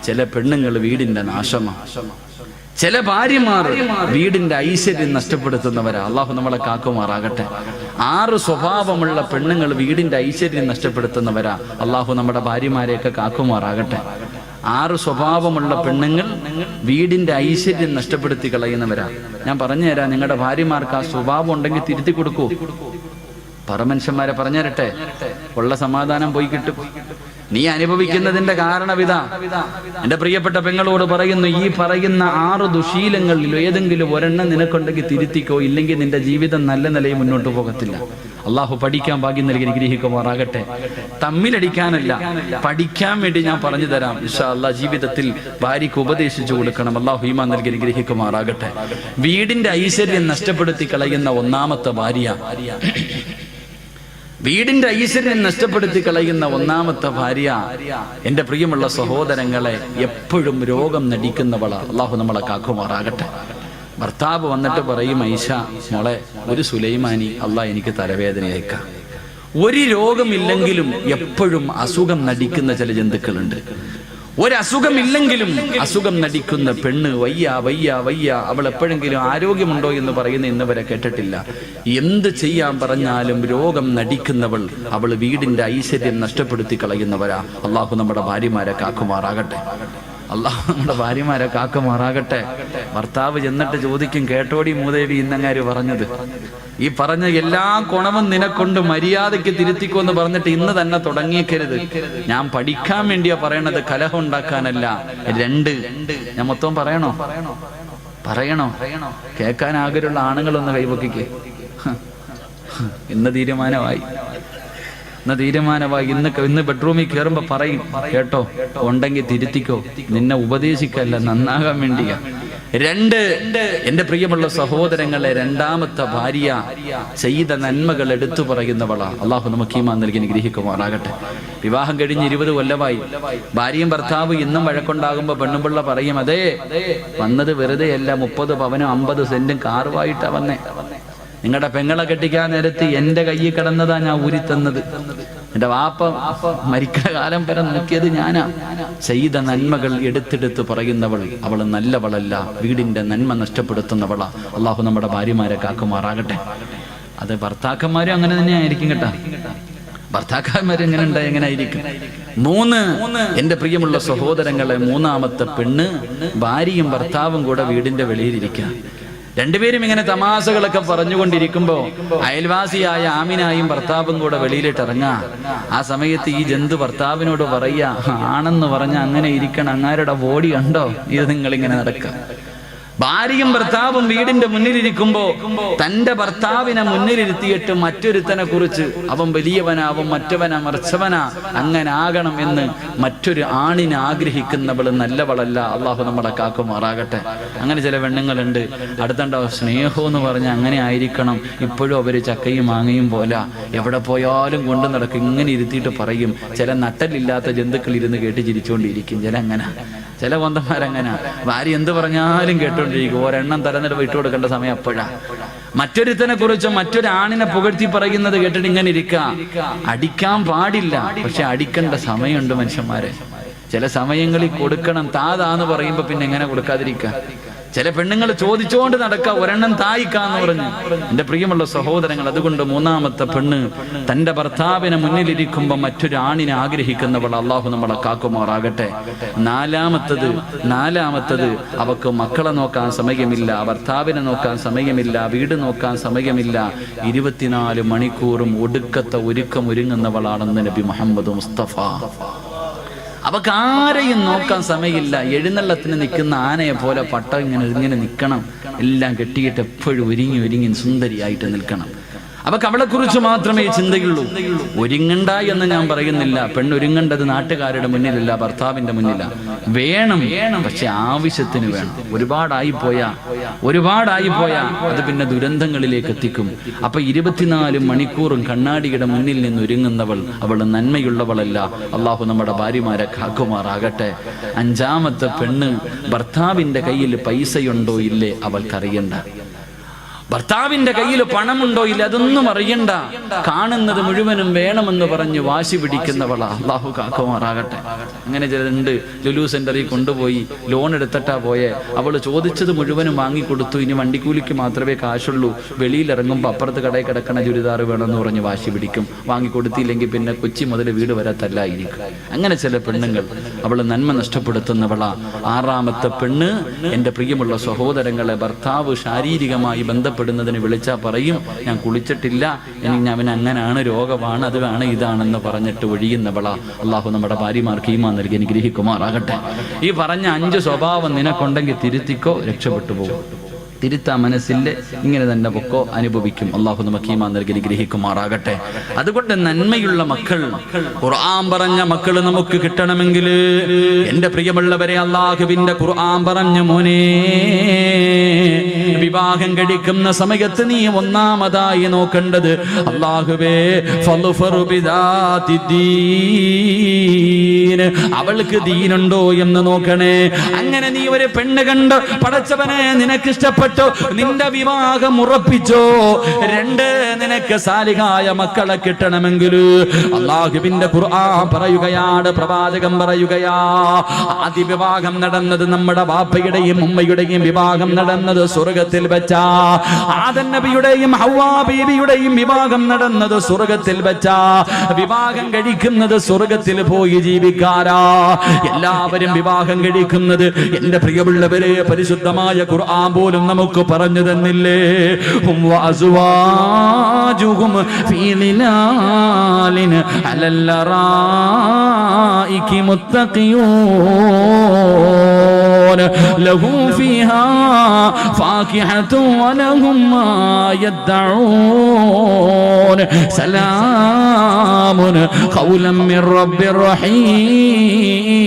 ചില പെണ്ണുങ്ങൾ വീടിന്റെ നാശമാണ്. ചില ഭാര്യമാർ വീടിന്റെ ഐശ്വര്യം നഷ്ടപ്പെടുത്തുന്നവരാ. അള്ളാഹു നമ്മളെ കാക്കുമാറാകട്ടെ. 6 സ്വഭാവമുള്ള പെണ്ണുങ്ങൾ വീടിന്റെ ഐശ്വര്യം നഷ്ടപ്പെടുത്തുന്നവരാ. അള്ളാഹു നമ്മുടെ ഭാര്യമാരെയൊക്കെ കാക്കുമാറാകട്ടെ. 6 സ്വഭാവമുള്ള പെണ്ണുങ്ങൾ വീടിന്റെ ഐശ്വര്യം നഷ്ടപ്പെടുത്തി കളയുന്നവരാ. ഞാൻ പറഞ്ഞുതരാം, നിങ്ങളുടെ ഭാര്യമാർക്ക് ആ സ്വഭാവം ഉണ്ടെങ്കിൽ തിരുത്തി കൊടുക്കൂ. പറമനുഷ്യന്മാരെ പറഞ്ഞു തരട്ടെ, ഉള്ള സമാധാനം പോയി കിട്ടും. നീ അനുഭവിക്കുന്നതിന്റെ കാരണവിതാ. എന്റെ പ്രിയപ്പെട്ട പെങ്ങളോട് പറയുന്നു, ഈ പറയുന്ന 6 ദുശീലങ്ങളിൽ ഏതെങ്കിലും ഒരെണ്ണം നിനക്കുണ്ടെങ്കിൽ തിരുത്തിക്കോ, ഇല്ലെങ്കിൽ നിന്റെ ജീവിതം നല്ല നിലയിൽ മുന്നോട്ട് പോകത്തില്ല. അള്ളാഹു പഠിക്കാൻ ഭാഗ്യം നൽകി അനുഗ്രഹിക്കുമാറാകട്ടെ. തമ്മിലടിക്കാനല്ല, പഠിക്കാൻ വേണ്ടി ഞാൻ പറഞ്ഞു തരാം. ഇൻഷാ അല്ലാഹ് ജീവിതത്തിൽ ഭാര്യയ്ക്ക് ഉപദേശിച്ചു കൊടുക്കണം. അള്ളാഹു ഈമാൻ നൽകി അനുഗ്രഹിക്കുമാറാകട്ടെ. വീടിന്റെ ഐശ്വര്യം നഷ്ടപ്പെടുത്തി കളയുന്ന ഒന്നാമത്തെ ഭാര്യ, വീടിന്റെ ഐശ്വര്യം നഷ്ടപ്പെടുത്തി കളയുന്ന ഒന്നാമത്തെ ഭാര്യ, എന്റെ പ്രിയമുള്ള സഹോദരങ്ങളെ, എപ്പോഴും രോഗം നടിക്കുന്നവള. അള്ളാഹു നമ്മളെ കാക്കുമാറാകട്ടെ. ഭർത്താവ് വന്നിട്ട് പറയും, ഐഷ മോളെ, ഒരു സുലൈമാനി അള്ളാഹ് എനിക്ക് തലവേദന അയക്കാം. ഒരു രോഗമില്ലെങ്കിലും എപ്പോഴും അസുഖം നടിക്കുന്ന ചില ജന്തുക്കളുണ്ട്. ഒരസുഖമില്ലെങ്കിലും അസുഖം നടിക്കുന്ന പെണ്ണ്, വയ്യ വയ്യ വയ്യ, അവൾ എപ്പോഴെങ്കിലും ആരോഗ്യമുണ്ടോ എന്ന് പറയുന്ന ഇന്ന് വരെ കേട്ടിട്ടില്ല. എന്ത് ചെയ്യാൻ പറഞ്ഞാലും രോഗം നടിക്കുന്നവൾ, അവൾ വീടിന്റെ ഐശ്വര്യം നഷ്ടപ്പെടുത്തി കളയുന്നവരാ. അള്ളാഹു നമ്മുടെ ഭാര്യമാരെ കാക്കുമാറാകട്ടെ. അള്ളാഹു നമ്മുടെ ഭാര്യമാരെ കാക്കുമാറാകട്ടെ. ഭർത്താവ് ചെന്നിട്ട് ചോദിക്കും, കേട്ടോടി മൂദേവി ഇന്നങ്ങാര് പറഞ്ഞത്, ഈ പറഞ്ഞ എല്ലാ ഗുണവും നിനക്കൊണ്ട് മര്യാദയ്ക്ക് തിരുത്തിക്കോന്ന് പറഞ്ഞിട്ട് ഇന്ന് തന്നെ തുടങ്ങിയേക്കരുത്. ഞാൻ പഠിക്കാൻ വേണ്ടിയാ പറയണത്, കലഹം ഉണ്ടാക്കാനല്ല. 2 ഞാൻ മൊത്തം പറയണോ? കേൾക്കാൻ ആഗ്രഹമുള്ള ആണുങ്ങളൊന്ന് കൈവക്കിക്കേ. ഇന്ന് തീരുമാനമായി. ഇന്ന് ബെഡ്റൂമിൽ കയറുമ്പോ പറയും, കേട്ടോ, ഉണ്ടെങ്കിൽ തിരുത്തിക്കോ, നിന്നെ ഉപദേശിക്കല്ല, നന്നാകാൻ വേണ്ടിയാ. 2 എന്റെ പ്രിയമുള്ള സഹോദരങ്ങളെ, രണ്ടാമത്തെ ഭാര്യ ചെയ്ത നന്മകൾ എടുത്തു പറയുന്നവളാ. അള്ളാഹു നമുക്ക് ഈമാൻ നൽകി അനുഗ്രഹിക്കുമാറാകട്ടെ. വിവാഹം കഴിഞ്ഞ് 20 കൊല്ലമായി. ഭാര്യയും ഭർത്താവ് ഇന്നും വഴക്കുണ്ടാകുമ്പോ പെണ്ണുപിള്ള പറയും, അതേ വന്നത് വെറുതെ അല്ല, 30 പവനും 50 സെന്റും കാറുമായിട്ടാ വന്നേ. നിങ്ങളുടെ പെങ്ങളെ കെട്ടിക്കാൻ നേരത്ത് എന്റെ കയ്യിൽ കിടന്നതാ ഞാൻ ഊരിത്തന്നത്. എന്റെ വാപ്പ മരിക്കുന്ന കാലം വരെ നോക്കിയത് ഞാനാ. ചെയ്ത നന്മകൾ എടുത്തെടുത്ത് പറയുന്നവൾ, അവൾ നല്ലവളല്ല, വീടിന്റെ നന്മ നഷ്ടപ്പെടുത്തുന്നവളാ. അള്ളാഹു നമ്മുടെ ഭാര്യമാരെ കാക്കുമാറാകട്ടെ. അത് ഭർത്താക്കന്മാരും അങ്ങനെ തന്നെ ആയിരിക്കും കേട്ടാ. ഭർത്താക്കന്മാരും എങ്ങനെ ഉണ്ടായി എങ്ങനെ ആയിരിക്കും. 3 എന്റെ പ്രിയമുള്ള സഹോദരങ്ങളെ, മൂന്നാമത്തെ പെണ്ണ്, ഭാര്യയും ഭർത്താവും കൂടെ വീടിന്റെ വെളിയിലിരിക്കുക. 2 പേരും ഇങ്ങനെ തമാശകളൊക്കെ പറഞ്ഞുകൊണ്ടിരിക്കുമ്പോ അയൽവാസിയായ ആമിനായും ഭർത്താവും കൂടെ വെളിയിലിട്ട് ഇറങ്ങാ. ആ സമയത്ത് ഈ ജന്തു ഭർത്താവിനോട് പറയാ, ആണെന്ന് പറഞ്ഞ അങ്ങനെ ഇരിക്കണം, അങ്ങാരുടെ ബോഡി കണ്ടോ, ഇത് നിങ്ങളിങ്ങനെ നടക്കുക. ഭാര്യയും ഭർത്താവും വീടിന്റെ മുന്നിലിരിക്കുമ്പോ തന്റെ ഭർത്താവിനെ മുന്നിലിരുത്തിയിട്ട് മറ്റൊരുത്തനെ കുറിച്ച്, അവൻ വലിയവനാവും, മറ്റവനാ മറിച്ചവനാ, അങ്ങനെ ആകണം എന്ന് മറ്റൊരു ആണിനെ ആഗ്രഹിക്കുന്നവൾ നല്ലവളല്ല. അള്ളാഹു നമ്മളെ കാക്കുമാറാകട്ടെ. അങ്ങനെ ചില പെണ്ണുങ്ങളുണ്ട്, അടുത്തണ്ടോ സ്നേഹം എന്ന് പറഞ്ഞ അങ്ങനെ ആയിരിക്കണം, ഇപ്പോഴും അവര് ചക്കയും മാങ്ങയും പോലെ എവിടെ പോയാലും കൊണ്ടു നടക്കും. ഇങ്ങനെ ഇരുത്തിയിട്ട് പറയും. ചില നട്ടലില്ലാത്ത ജന്തുക്കൾ ഇരുന്ന് കേട്ട് ചിരിച്ചുകൊണ്ടിരിക്കും. ചില കൊന്തന്മാരങ്ങനെ ഭാര്യ എന്ത് പറഞ്ഞാലും കേട്ടോണ്ടിരിക്കും. ഒരെണ്ണം തരന്നിട്ട് ഇട്ട് കൊടുക്കേണ്ട സമയം അപ്പോഴാ. മറ്റൊരുത്തനെ കുറിച്ച് മറ്റൊരു ആണിനെ പുകഴ്ത്തി പറയുന്നത് കേട്ടിട്ട് ഇങ്ങനെ ഇരിക്കാം. അടിക്കാൻ പാടില്ല, പക്ഷെ അടിക്കേണ്ട സമയമുണ്ട് മനുഷ്യന്മാരെ. ചില സമയങ്ങളിൽ കൊടുക്കണം. താതാന്ന് പറയുമ്പോ പിന്നെ എങ്ങനെ കൊടുക്കാതിരിക്കുക. ചില പെണ്ണുങ്ങൾ ചോദിച്ചുകൊണ്ട് നടക്കുക, ഒരെണ്ണം തായിക്കാന്ന് പറഞ്ഞു. എന്റെ പ്രിയമുള്ള സഹോദരങ്ങൾ, അതുകൊണ്ട് മൂന്നാമത്തെ പെണ്ണ് തന്റെ ഭർത്താവിനെ മുന്നിലിരിക്കുമ്പോ മറ്റൊരു ആണിനെ ആഗ്രഹിക്കുന്നവൾ. അള്ളാഹു നമ്മളെ കാക്കുമാറാകട്ടെ. നാലാമത്തത് അവക്ക് മക്കളെ നോക്കാൻ സമയമില്ല, ഭർത്താവിനെ നോക്കാൻ സമയമില്ല, വീട് നോക്കാൻ സമയമില്ല. 24 മണിക്കൂറും ഒടുക്കത്തെ ഒരുങ്ങുന്നവളാണെന്ന് നബി മുഹമ്മദ് മുസ്തഫ. അവക്ക് ആരെയും നോക്കാൻ സമയമില്ല. എഴുന്നള്ളത്തിന് നിൽക്കുന്ന ആനയെ പോലെ പട്ട ഇങ്ങനെ നിൽക്കണം. എല്ലാം കെട്ടിയിട്ട് എപ്പോഴും ഒരുങ്ങി സുന്ദരിയായിട്ട് നിൽക്കണം. അവക്ക് അവളെ കുറിച്ച് മാത്രമേ ചിന്തയുള്ളൂ. ഒരുങ്ങണ്ട എന്ന് ഞാൻ പറയുന്നില്ല. പെണ്ണൊരുങ്ങേണ്ടത് നാട്ടുകാരുടെ മുന്നിലല്ല, ഭർത്താവിന്റെ മുന്നില. വേണം, പക്ഷെ ആവശ്യത്തിന് വേണം. ഒരുപാടായിപ്പോയാ അത് പിന്നെ ദുരന്തങ്ങളിലേക്ക് എത്തിക്കും. അപ്പൊ 24 മണിക്കൂറും കണ്ണാടിയുടെ മുന്നിൽ നിന്ന് ഒരുങ്ങുന്നവൾ അവൾ നന്മയുള്ളവളല്ല. അള്ളാഹു നമ്മുടെ ഭാര്യമാരെ കാക്കുമാറാകട്ടെ. 5ാമത്തെ പെണ്ണ്, ഭർത്താവിന്റെ കയ്യിൽ പൈസയുണ്ടോ ഇല്ലേ അവൾക്കറിയണ്ട. ഭർത്താവിന്റെ കയ്യിൽ പണമുണ്ടോ ഇല്ല അതൊന്നും അറിയണ്ട, കാണുന്നത് മുഴുവനും വേണമെന്ന് പറഞ്ഞ് വാശി പിടിക്കുന്നവളാ. അള്ളാഹു കാക്കുമാറാകട്ടെ. അങ്ങനെ ചിലരുണ്ട്, ലുലു സെന്ററിൽ കൊണ്ടുപോയി ലോൺ എടുത്തിട്ടാ പോയെ, അവള് ചോദിച്ചത് മുഴുവനും വാങ്ങിക്കൊടുത്തു, ഇനി വണ്ടിക്കൂലിക്ക് മാത്രമേ കാശുള്ളൂ, വെളിയിലിറങ്ങുമ്പോൾ അപ്പുറത്ത് കടയിൽ കിടക്കണ ചുരിദാർ വേണമെന്ന് പറഞ്ഞ് വാശി പിടിക്കും. വാങ്ങിക്കൊടുത്തില്ലെങ്കിൽ പിന്നെ കൊച്ചി മുതൽ വീട് വരെ തല്ലായിരിക്കും. അങ്ങനെ ചില പെണ്ണുങ്ങൾ, അവള് നന്മ നഷ്ടപ്പെടുത്തുന്നവളാ. ആറാമത്തെ പെണ്ണ്, എൻ്റെ പ്രിയമുള്ള സഹോദരങ്ങളെ, ഭർത്താവ് ശാരീരികമായി ബന്ധപ്പെടുന്നതിന് വിളിച്ചാൽ പറയും ഞാൻ കുളിച്ചിട്ടില്ല, എനിക്ക് അവൻ അങ്ങനാണ്, രോഗമാണ്, അതാണ് ഇതാണെന്ന് പറഞ്ഞിട്ട് ഒഴിയുന്നവളാ. അള്ളാഹു നമ്മുടെ ഭാര്യമാർക്ക് ഈമാൻ നൽകി അനുഗ്രഹിക്കുമാറാകട്ടെ. ഈ പറഞ്ഞ 5 സ്വഭാവം നിനക്കുണ്ടെങ്കിൽ തിരുത്തിക്കോ, രക്ഷപ്പെട്ടു പോകും. തിരുത്താ മനസ്സില്ല, ഇങ്ങനെ തന്നെ പൊക്കോ, അനുഭവിക്കും. അള്ളാഹു നമുക്ക് ഈമാൻ നൽകി ഗ്രഹിക്കുമാറാകട്ടെ. അതുകൊണ്ട് നന്മയുള്ള മക്കൾ, ഖുർആൻ പറഞ്ഞ മക്കൾ നമുക്ക് കിട്ടണമെങ്കിൽ എൻ്റെ പ്രിയമുള്ളവരെ, അള്ളാഹുവിന്റെ ഖുർആൻ പറഞ്ഞു, മോനെ വിവാഹം കഴിക്കുന്ന സമയത്ത് നീ ഒന്നാമതായി നോക്കേണ്ടത് അല്ലാഹുവേ ഫളുഫറു ബിദാതിദ്ദീൻ, അവൾക്ക് ദീനുണ്ടോ എന്ന് നോക്കണേ. അങ്ങനെ നീ ഒരു പെണ്ണ് കണ്ട് പടച്ചവനെ നിനക്ക് ഇഷ്ടപ്പെട്ടു, നിന്റെ വിവാഹം ഉറപ്പിച്ചോ. 2, നിനക്ക് സാലിഹായ മക്കളെ കിട്ടണമെങ്കിൽ അല്ലാഹുവിന്റെ ഖുർആൻ പറയുകയാണ്, പ്രവാചകൻ പറയുകയാ, ആദ്യ വിവാഹം നടന്നത് നമ്മുടെ ബാപ്പയുടെയും ഉമ്മയുടെയും വിവാഹം നടന്നത് സ്വർഗത്തിൽ വെച്ചാ. ആദം നബിയുടെയും ഹവ്വാ ബീവിയുടെയും വിവാഹം നടന്നത് സ്വർഗത്തിൽ വെച്ചാ. വിവാഹം കഴിക്കുന്നത് സ്വർഗത്തിൽ പോയി ജീവിക്കാരാ. എല്ലാവരും വിവാഹം കഴിക്കുന്നത്, എന്റെ പ്രിയമുള്ളവരെ, പരിശുദ്ധമായ ഖുർആൻ പോലും നമുക്ക് പറഞ്ഞു തന്നില്ലേ, വഅസ്വാജുഹും ഫീ ളിലാലിൻ അലൽ ലറായികി മുത്തഖിയൂൻ ലഹും ഫീഹാ ഫാകിഹത്തു വലഹും മാ യദ്ദഊൻ സലാമുൻ ഖൗലൻ മിർ റബ്ബിർ റഹീം.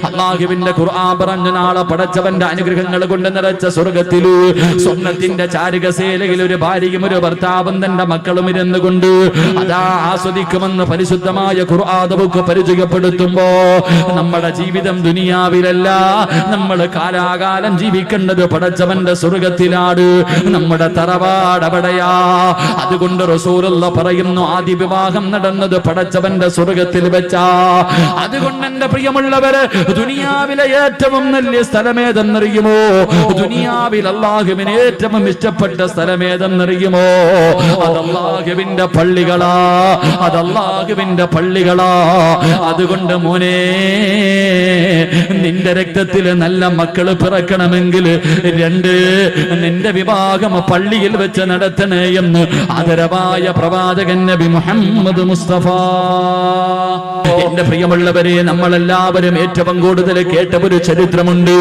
അല്ലാഹുവിന്റെ ഖുർആൻ പറഞ്ഞു, നാളെ പടച്ചവന്റെ അനുഗ്രഹങ്ങൾ കൊണ്ട് നിറച്ച സ്വർഗത്തില് സ്വർണ്ണത്തിന്റെ ചാരുകസേലയിൽ ഒരു ഭാര്യയും ഒരു ഭർത്താവും തന്റെ മക്കളും ഇരുന്നു കൊണ്ട് അതാ ആസ്വദിക്കുമെന്ന് പരിശുദ്ധമായ ഖുർആൻ നമുക്ക് പരിചയപ്പെടുത്തുമ്പോ, നമ്മുടെ ജീവിതം ദുനിയാവിലല്ല, നമ്മൾ കാലാകാലം ജീവിക്കേണ്ടത് പടച്ചവന്റെ സ്വർഗത്തിലാണ്. നമ്മുടെ തറവാട് അവിടെയാ. അതുകൊണ്ട് റസൂലുള്ള പറയുന്നു, ആദ്യ വിവാഹം നടന്നത് പടച്ചവന്റെ സ്വർഗത്തിൽ വെച്ചാ. അതുകൊണ്ട് എന്റെ പ്രിയമുള്ളവര്, ദുനിയാവിലെ ഏറ്റവും വലിയ സ്ഥലമേതെന്നറിയുമോ? ദുനിയാവിൽ അല്ലാഹുവിന് ഏറ്റവും ഇഷ്ടപ്പെട്ട സ്ഥലമേതെന്നറിയുമോ? അതല്ലാഹുവിന്റെ പള്ളികളാ, അതല്ലാഹുവിന്റെ പള്ളികളാ. അതുകൊണ്ട് മോനെ, നിന്റെ രക്തത്തിൽ നല്ല മക്കള് പിറക്കണമെങ്കിൽ 2, നിന്റെ വിവാഹം പള്ളിയിൽ വെച്ച് നടത്തണേ എന്ന് ആദരവായ പ്രവാചകൻ നബി മുഹമ്മദ് മുസ്തഫ. എന്റെ പ്രിയമുള്ളവരെ, നമ്മളെല്ലാവരും ഏറ്റവും കൂടുതൽ കേട്ട ഒരു ചരിത്രമുണ്ട്.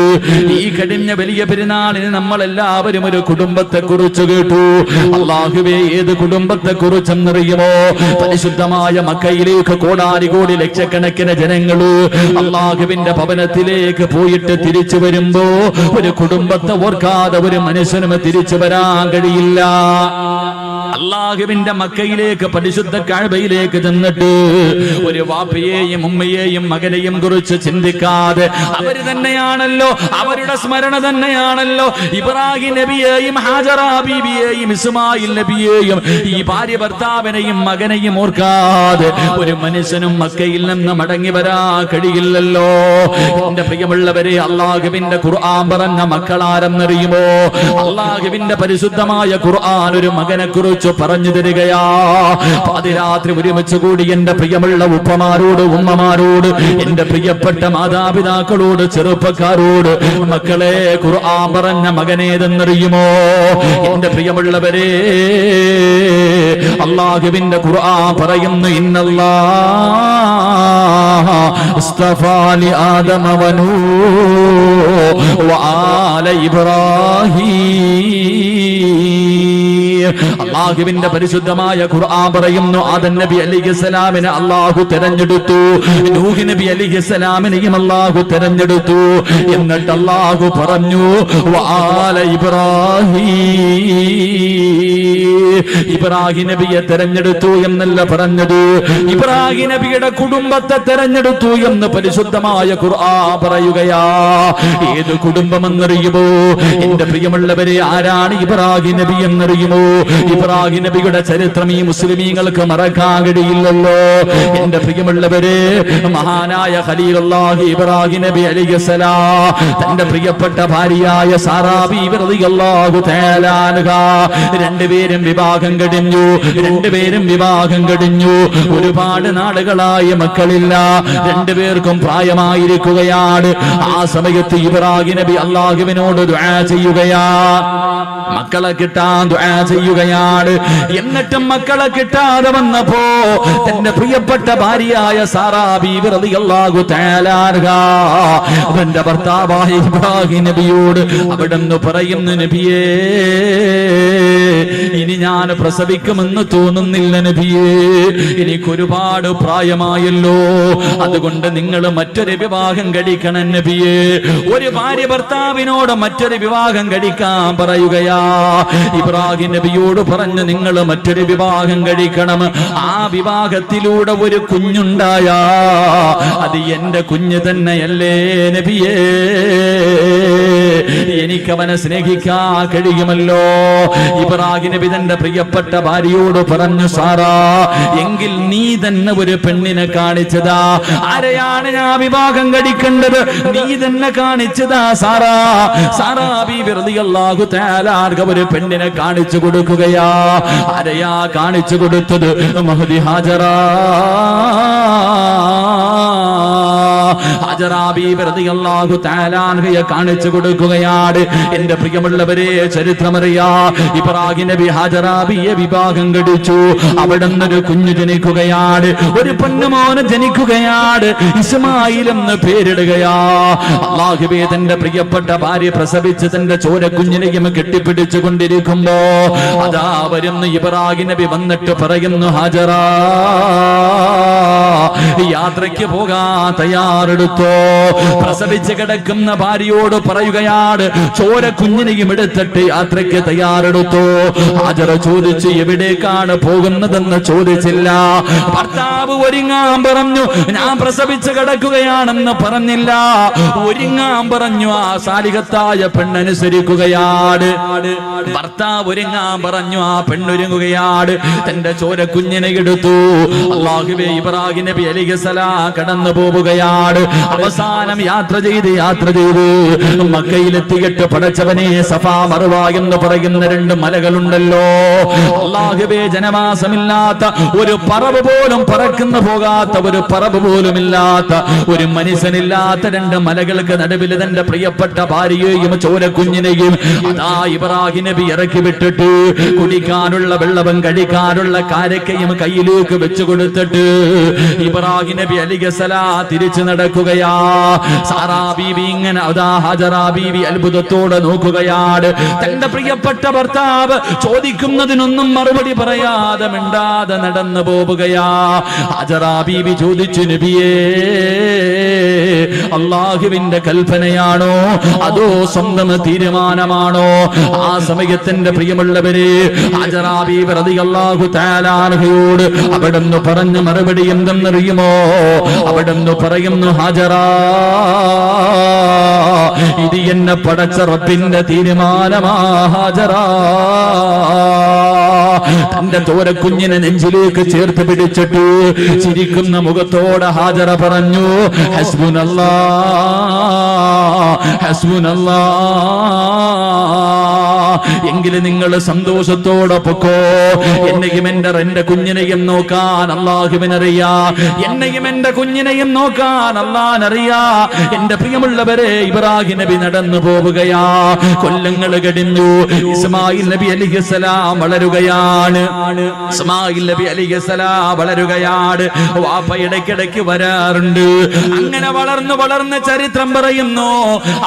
ഈ കഴിഞ്ഞ വലിയ പെരുന്നാളിന് നമ്മളെല്ലാവരും ഒരു കുടുംബത്തെ കുറിച്ച് കേട്ടു. അല്ലാഹുവേ, ഏത് കുടുംബത്തെ കുറിച്ചെന്നറിയുമോ? പരിശുദ്ധമായ മക്കയിലേക്ക് കോടാനുകോടി ലക്ഷക്കണക്കിന് ജനങ്ങള് അല്ലാഹുവിന്റെ ഭവനത്തിലേക്ക് പോയിട്ട് തിരിച്ചു വരുമ്പോ ഒരു കുടുംബത്തെ ഓർക്കാതെ ഒരു മനുഷ്യനും തിരിച്ചു വരാൻ കഴിയില്ല. അല്ലാഹുവിന്റെ മക്കയിലേക്ക്, പരിശുദ്ധ കഅബയിലേക്ക് ചെന്നിട്ട് ഒരു വാപ്പയെയും ഉമ്മയെയും മകനെയും കുറിച്ച് ചിന്തിക്കാതെ, അവര് തന്നെയാണല്ലോ, അവരുടെ സ്മരണ തന്നെയാണല്ലോ ഇബ്രാഹിം നബിയെയും ഹാജറ ബീവിയെയും ഇസ്മായിൽ നബിയെയും ഈ ഭാര്യ ഭർത്താവിനെയും മകനെയും ഓർക്കാതെ ഒരു മനുഷ്യനും മക്കയിൽ നിന്ന് മടങ്ങി വരാൻ കഴിയില്ലല്ലോ. എന്റെ പ്രിയമുള്ളവരെ, അല്ലാഹുവിന്റെ ഖുർആൻ പറഞ്ഞ മക്കളാരെന്നറിയുമോ? അല്ലാഹുവിന്റെ പരിശുദ്ധമായ ഖുർആൻ ഒരു മകനെ കുറിച്ച് പറഞ്ഞു തരികയാ. പാതിരാത്രി ഒരുമിച്ച് കൂടി എന്റെ പ്രിയമുള്ള ഉപ്പമാരോട്, ഉമ്മമാരോട്, എന്റെ പ്രിയപ്പെട്ട മാതാപിതാക്കളോട്, ചെറുപ്പക്കാരോട്, മക്കളെ, ഖുർആൻ പറഞ്ഞ മകനേതെന്നറിയുമോ? എന്റെ പ്രിയമുള്ളവരെ, അല്ലാഹുവിന്റെ ഖുർആൻ പറയുന്നു, ഇന്നല്ലാഹ ഇസ്തഫാ ലി ആദമ വനൂഹ വആല ഇബ്രാഹീം. അല്ലാഹുവിന്റെ പരിശുദ്ധമായ ഖുർആൻ പറയുന്നു, ആദം നബി അലൈഹിസ്സലാമിനെ അല്ലാഹു തിരഞ്ഞെടുത്തു, നൂഹ് നബി അലൈഹിസ്സലാമിനെയും അല്ലാഹു തിരഞ്ഞെടുത്തു. എന്നിട്ട് അല്ലാഹു പറഞ്ഞു, വആല ഇബ്രാഹീം. ഇബ്രാഹിം നബിയെ തിരഞ്ഞെടുത്തു എന്നല്ല പറഞ്ഞത്, ഇബ്രാഹിം നബിയുടെ കുടുംബത്തെ തിരഞ്ഞെടുത്തു. തെരഞ്ഞെടുത്തു എന്ന് പരിശുദ്ധമായ ഖുർആൻ പറയുകയാ. ഏത് കുടുംബമെന്നറിയുമോ? എന്റെ പ്രിയമുള്ളവരെ, ആരാണ് ഇബ്രാഹിം നബി എന്നറിയുമോ? ഇബ്രാഹിം നബിയുടെ ചരിത്രം ഈ മുസ്ലിമീങ്ങൾക്ക് മറക്കാൻ കഴിയില്ലല്ലോ. എന്റെ പ്രിയമുള്ളവരെ, മഹാനായ ഖലീലുള്ളാഹി ഇബ്രാഹിം നബി അലൈഹിസ്സലാം തന്റെ പ്രിയപ്പെട്ട ഭാര്യയായ സാറാ ബീവി റളിയല്ലാഹു തആല അൻഹാ രണ്ടുപേരും വിവാഹം കഴിഞ്ഞു. ഒരുപാട് നാളുകളായി മക്കളില്ല. രണ്ടുപേർക്കും പ്രായമായിരിക്കുകയാണ്. ആ സമയത്ത് ഇബ്രാഹിം നബി അല്ലാഹുവിനോട് ദുആ ചെയ്യുകയാ, മക്കളെ കിട്ടാൻ ദുആ ചെയ്യുകയാണ്. എന്നിട്ടും മക്കളെ കിട്ടാതെ വന്നപ്പോ തന്റെ പ്രിയപ്പെട്ട ഭാര്യയായ സാറാ ബീവി റളിയല്ലാഹു തആല അൻഹാ അവന്റെ ഭർത്താവായ ഇബ്രാഹിം നബിയോട് അവിടുന്ന് പറയുന്നു, നബിയേ, ഇനി ഞാൻ പ്രസവിക്കുമെന്ന് തോന്നുന്നില്ല നബിയേ, എനിക്കൊരുപാട് പ്രായമായല്ലോ, അതുകൊണ്ട് നിങ്ങൾ മറ്റൊരു വിവാഹം കഴിക്കണം നബിയേ. ഒരു ഭാര്യ ഭർത്താവിനോട് മറ്റൊരു വിവാഹം കഴിക്കാൻ പറയുകയാ. ഇബ്രാഹിം നബിയോട് പറഞ്ഞു, നിങ്ങൾ മറ്റൊരു വിവാഹം കഴിക്കണം. ആ വിവാഹത്തിലൂടെ ഒരു കുഞ്ഞുണ്ടായാ അത് എന്റെ കുഞ്ഞ് തന്നെയല്ലേ നബിയേ, എനിക്കവനെ സ്നേഹിക്കാൻ കഴിയുമല്ലോ. ഇബ്രാഹിം നബി തന്റെ പ്രിയപ്പെട്ട ഭാര്യയോട് പറഞ്ഞു, സാറാ, എങ്കിൽ നീ തന്നെ ഒരു പെണ്ണിനെ കാണിച്ചതാ. ആരെയാണ് ഞാൻ വിവാഹം കഴിക്കേണ്ടത്? നീ തന്നെ കാണിച്ചതാ സാറാ. സാറാ ബീവി റളിയല്ലാഹു തആല അൻഹ ഒരു പെണ്ണിനെ കാണിച്ചു കൊടുക്കുകയാ. ആരെയാ കാണിച്ചു കൊടുത്തത്? മഹദി ഹാജറാ. ഹാജറാ ബീവി റളിയല്ലാഹു തആല അൻഹയെ കാണിച്ചു കൊടുക്കുകയാണ്. എന്റെ പ്രിയമുള്ളവരെ, ചരിത്രമറിയാ, ഇബ്രാഹിം നബി ഹാജറാ ബിയെ വിവാഹം കഴിച്ചു. അവിടുന്ന് ഒരു കുഞ്ഞു ജനിക്കുകയാണ്, ഒരു പൊന്നുമോന് ജനിക്കുകയാണ്. ഇസ്മായിൽ എന്ന് പേരിടുകയാ. അല്ലാഹുവേ, തന്റെ പ്രിയപ്പെട്ട ഭാര്യ പ്രസവിച്ച് തന്റെ ചോരക്കുഞ്ഞിനെയും കെട്ടിപ്പിടിച്ചു കൊണ്ടിരിക്കുമ്പോ അതാ വരുന്നു ഇബ്രാഹിം നബി. വന്നിട്ട് പറയുന്നു, ഹാജറാ, യാത്രയ്ക്ക് പോകാൻ തയ്യാറെടുത്തോ. പ്രസവിച്ച് കിടക്കുന്ന ഭാര്യയോട് പറയുകയാണ്, ചോര കുഞ്ഞിനെയും എടുത്തിട്ട് യാത്രയ്ക്ക് തയ്യാറെടുത്തോ. ഹാജറ ചോദിച്ചു, എവിടേക്കാണ് പോകുന്നതെന്ന് ചോദിച്ചില്ല. ഭർത്താവ് ഒരുങ്ങാൻ പറഞ്ഞു, ഞാൻ പ്രസവിച്ച് കിടക്കുകയാണെന്ന് പറഞ്ഞില്ല. ഒരുങ്ങാൻ പറഞ്ഞു. ആ സാലിഹത്തായ പെണ്ണനുസരിക്കുകയാണ്. ഭർത്താവ് ഒരുങ്ങാൻ പറഞ്ഞു, ആ പെണ്ണൊരുങ്ങുകയാണ്. തന്റെ ചോര കുഞ്ഞിനെ എടുത്തു. അല്ലാഹുവേ, ഇബ്രാഹിം നബി അലൈഹിസ്സലാം കടന്നു പോവുകയാണ്. അവസാനം യാത്ര ചെയ്ത് മക്കയിലെത്തിയിട്ട് പടച്ചവനെ, സഫാ മർവ എന്ന് പറയുന്ന രണ്ട് മലകളുണ്ടല്ലോ. അല്ലാഹുവേ, ജനവാസമില്ലാത്ത ഒരു പറവ് പോലും പറക്കുന്ന പോകാത്ത ഒരു പറവ് പോലും ഇല്ലാത്ത ഒരു മനുഷ്യനില്ലാത്ത രണ്ട് മലകൾക്ക് നടുവിൽ തന്റെ പ്രിയപ്പെട്ട ഭാര്യയെയും ചോരക്കുഞ്ഞിനെയും അതാ ഇബ്രാഹിം നബി ഇറക്കി വിട്ടിട്ട് കുടിക്കാനുള്ള വെള്ളവും കഴിക്കാനുള്ള കാരക്കയും കയ്യിലേക്ക് വെച്ചു കൊടുത്തിട്ട് ഇബ്രാഹിം നബി അലൈഹിസ്സലാം തിരിച്ചു നടക്കുകയാ. സാറാ ബീവി ഇങ്ങനെ അതാ ഹാജറാ ബീവി അത്ഭുതത്തോടെ നോക്കുകയാണ്. തന്റെ പ്രിയപ്പെട്ട ഭർത്താവ് ചോദിക്കുന്നതിനൊന്നും മറുപടി പറയാതെ മിണ്ടാതെ നടന്നു പോവുകയാ. ഹാജറാ ബീവി ചോദിച്ചു, നബിയേ, അല്ലാഹുവിന്റെ കൽപ്പനയാണോ അതോ സ്വന്തം തീരുമാനമാണോ? ആ സമയത്തിന്റെ പ്രിയമുള്ളവരെ, ഹാജറാ ബീവി റളിയല്ലാഹു തആല അൻഹയോട് അവിടുന്ന് പറഞ്ഞ മറുപടി എന്തെന്നറിയുമോ? അവിടുന്ന് പറയുന്നു, ഹാജറാ, ഇത് എന്നെ പടച്ച റബ്ബിന്റെ തീരുമാനമാ ഹാജറാ. തന്റെ ചോരക്കുഞ്ഞിനെ നെഞ്ചിലേക്ക് ചേർത്ത് പിടിച്ചിട്ട് ചിരിക്കുന്ന മുഖത്തോടെ ഹാജറ പറഞ്ഞു, ഹസ്ബുനല്ലാഹ്, ഹസ്ബുനല്ലാഹ്, എങ്കിലും നിങ്ങൾ സന്തോഷത്തോടെ പൊക്കോ. എന്നെയും എന്റെ കുഞ്ഞിനെയും നോക്കാൻ അല്ലാഹുവിനറിയാ. എന്നെയും എന്റെ കുഞ്ഞിനെയും നോക്കാൻ അല്ലാഹുവിനറിയാ. എന്റെ പ്രിയമുള്ളവരെ, ഇബ്രാഹിം നബി നടന്നു പോവുകയാ. കൊല്ലങ്ങൾ കഴിഞ്ഞു. ഇസ്മായിൽ നബി അലൈഹിസ്സലാം വളരുകയാണ്. ഇസ്മായിൽ നബി അലൈഹിസ്സലാം വളരുകയാണ്. വാപ്പ ഇടയ്ക്കിടയ്ക്ക് വരാറുണ്ട്. അങ്ങനെ വളർന്ന് ചരിത്രം പറയുന്നു.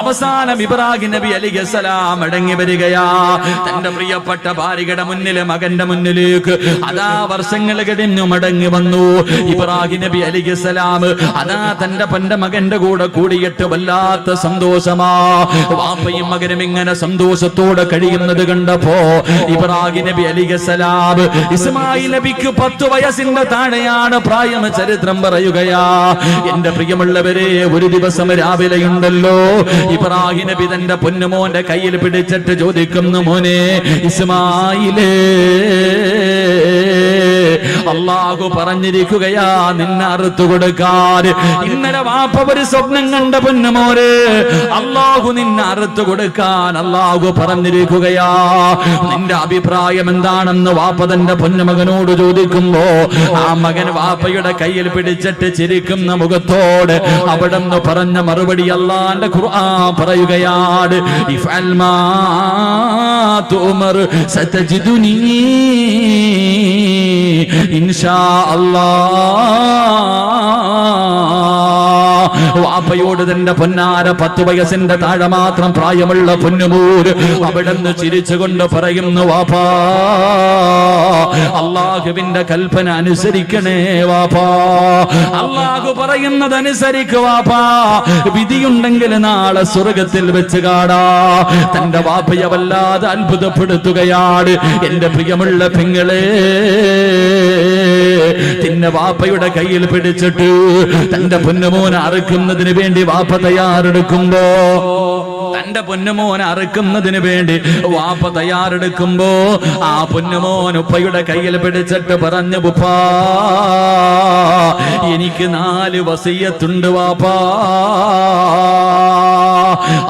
അവസാനം ഇബ്രാഹിം നബി അലൈഹിസ്സലാം മടങ്ങി വരികയാ. തന്റെ പ്രിയപ്പെട്ട ഭാര്യയുടെ മുന്നില് മകന്റെ മുന്നിലേക്ക് അതാ വർഷങ്ങൾ കഴിഞ്ഞു മടങ്ങി വന്നു. ഇബ്രാഹിം നബി അലൈഹിസ്സലാം അതാ തന്റെ മകന്റെ കൂടെ കൂടിയിട്ട് വല്ലാത്ത സന്തോഷമാ. വാപ്പയും മകനും ഇങ്ങനെ സന്തോഷത്തോടെ കഴിയുന്നത് കണ്ടപ്പോ ഇബ്രാഹിം നബി അലൈഹിസ്സലാം ഇസ്മായിൽ നബിക്ക് 10 വയസ്സിന്റെ താഴെയാണ് പ്രായം. ചരിത്രം പറയുകയാ എന്റെ പ്രിയമുള്ളവരെ, ഒരു ദിവസം രാവിലെയുണ്ടല്ലോ ഇബ്രാഹിം നബി തന്റെ പൊന്നുമോന്റെ കയ്യിൽ പിടിച്ചിട്ട് ചോദിക്കുന്നു, മോനെ ഇസ്മായിലേ, അല്ലാഹു പറഞ്ഞിരിക്കുകയാ നിന്നെ അറുത്തു കൊടുക്കാൻ. ഇന്നലെ വാപ്പ ഒരു സ്വപ്നം കണ്ട പൊന്നുമോനെ, അല്ലാഹു നിന്നെ അറുത്തു കൊടുക്കാൻ അല്ലാഹു പറഞ്ഞിരിക്കുകയാ. നിന്റെ അഭിപ്രായം എന്താണെന്ന് വാപ്പ തന്റെ പൊന്നുമകനോട് ചോദിക്കുമ്പോ ആ മകൻ വാപ്പയുടെ കയ്യിൽ പിടിച്ചിട്ട് ചിരിക്കുന്ന മുഖത്തോട് അവിടെ നിന്ന് പറഞ്ഞ മറുപടി അല്ലാഹുവിന്റെ ഖുർആൻ പറയുകയാണ്, ഇഫ്അൽ മാ തുമർ സതജിദുനി ഇൻഷാ അല്ലാഹ്. വാപ്പയോട് തന്റെ പൊന്നാര 10 വയസ്സിന്റെ താഴെ മാത്രം പ്രായമുള്ള പൊന്നുമൂര് അവിടുന്ന് ചിരിച്ചുകൊണ്ട് പറയുന്നു, വാപ്പാ അല്ലാഹുവിന്റെ കൽപ്പന അനുസരിക്കണേ വാപ്പാ, അല്ലാഹു പറയുന്നത് അനുസരിക്കുക വാപ്പാ, വിധിയുണ്ടെങ്കിൽ നാളെ സ്വർഗത്തിൽ വെച്ച് കാണാ. തന്റെ വാപ്പയെ വല്ലാതെ അത്ഭുതപ്പെടുത്തുകയാണ്. എന്റെ പ്രിയമുള്ള പെങ്ങളെ, തിന്ന വാപ്പയുടെ കയ്യിൽ പിടിച്ചിട്ട് തന്റെ പൊന്നുമോനെ അറുക്കുന്നതിന് വേണ്ടി വാപ്പ തയ്യാറെടുക്കുമ്പോ, തന്റെ പൊന്നുമോനെ അറുക്കുന്നതിന് വേണ്ടി വാപ്പ തയ്യാറെടുക്കുമ്പോ ആ പൊന്നുമോൻ ഉപ്പയുടെ കയ്യിൽ പിടിച്ചിട്ട് പറഞ്ഞു, ഉപ്പാ എനിക്ക് 4 വസിയ്യത്തുണ്ട് വാപ്പാ.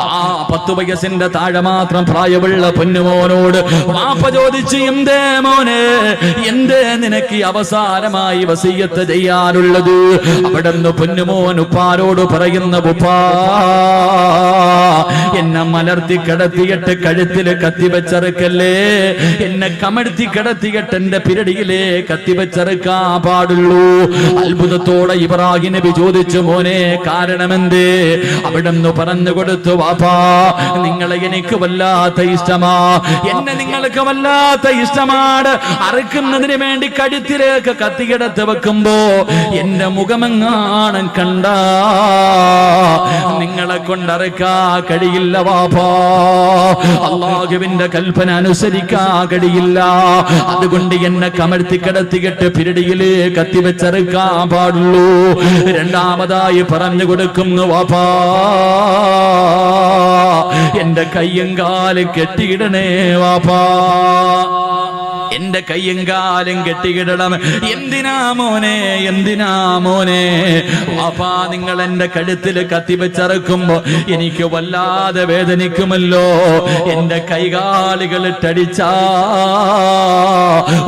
ആ 10 വയസ്സിന്റെ താഴെ മാത്രം പ്രായമുള്ള പൊന്നുമോനോട് വാപ്പ ചോദിച്ചു, എന്തേ മോനെ, എന്തേ നിനക്ക് അവസാനമായി വസിയ്യത്ത് ചെയ്യാനുള്ളത്? അവിടുന്ന് പൊന്നുമോൻ ഉപ്പാരോട് പറയുന്ന, ഉപ്പാ എന്നെ മലർത്തി കിടത്തിയിട്ട് കഴുത്തില് കത്തിവെച്ചറുക്കല്ലേ, എന്നെ കമഴ്ത്തി കിടത്തിയിട്ട് എന്റെ പിരടിയിലെ കത്തിവെച്ചറുക്കാൻ പാടുള്ളൂ. അത്ഭുതത്തോടെ ഇബ്രാഹിം നബി ചോദിച്ചു, മോനെ കാരണമെന്തേ? അവിടുന്ന് പറഞ്ഞു കൊടുത്തു, വാപ്പാ നിങ്ങളെ എനിക്ക് വല്ലാത്ത ഇഷ്ടമാ, എന്നെ നിങ്ങൾക്ക് വല്ലാത്ത ഇഷ്ടമാണ്. അറുക്കുന്നതിന് വേണ്ടി കഴുത്തിലേക്ക് കത്തികിടത്ത് വെക്കുമ്പോ എന്റെ മുഖമെങ്ങാണം കണ്ട നിങ്ങളെ കൊണ്ടറുക്കാ കഴിയില്ല വാപ്പാ, അല്ലാഹുവിന്റെ കൽപ്പന അനുസരിക്കാ കഴിയില്ല. അതുകൊണ്ട് എന്നെ കമഴ്ത്തി കിടത്തിയിട്ട് പിരടിയില് കത്തിവെച്ചറുക്കാൻ പാടുള്ളൂ. രണ്ടാമതായി പറഞ്ഞു കൊടുക്കുന്നു, വാപ്പാ എന്റെ കയ്യും കാലും കെട്ടിയിടണേ വാപ്പാ, എന്റെ കയ്യും കാലും കെട്ടിയിടണം. എന്തിനാ മോനെ, എന്തിനാ മോനെ? വാപ്പാ നിങ്ങൾ എന്റെ കഴുത്തില് കത്തിവെച്ചറക്കുമ്പോ എനിക്ക് വല്ലാതെ വേദനിക്കുമല്ലോ. എന്റെ കൈകാലുകൾ ഇട്ടടിച്ചാ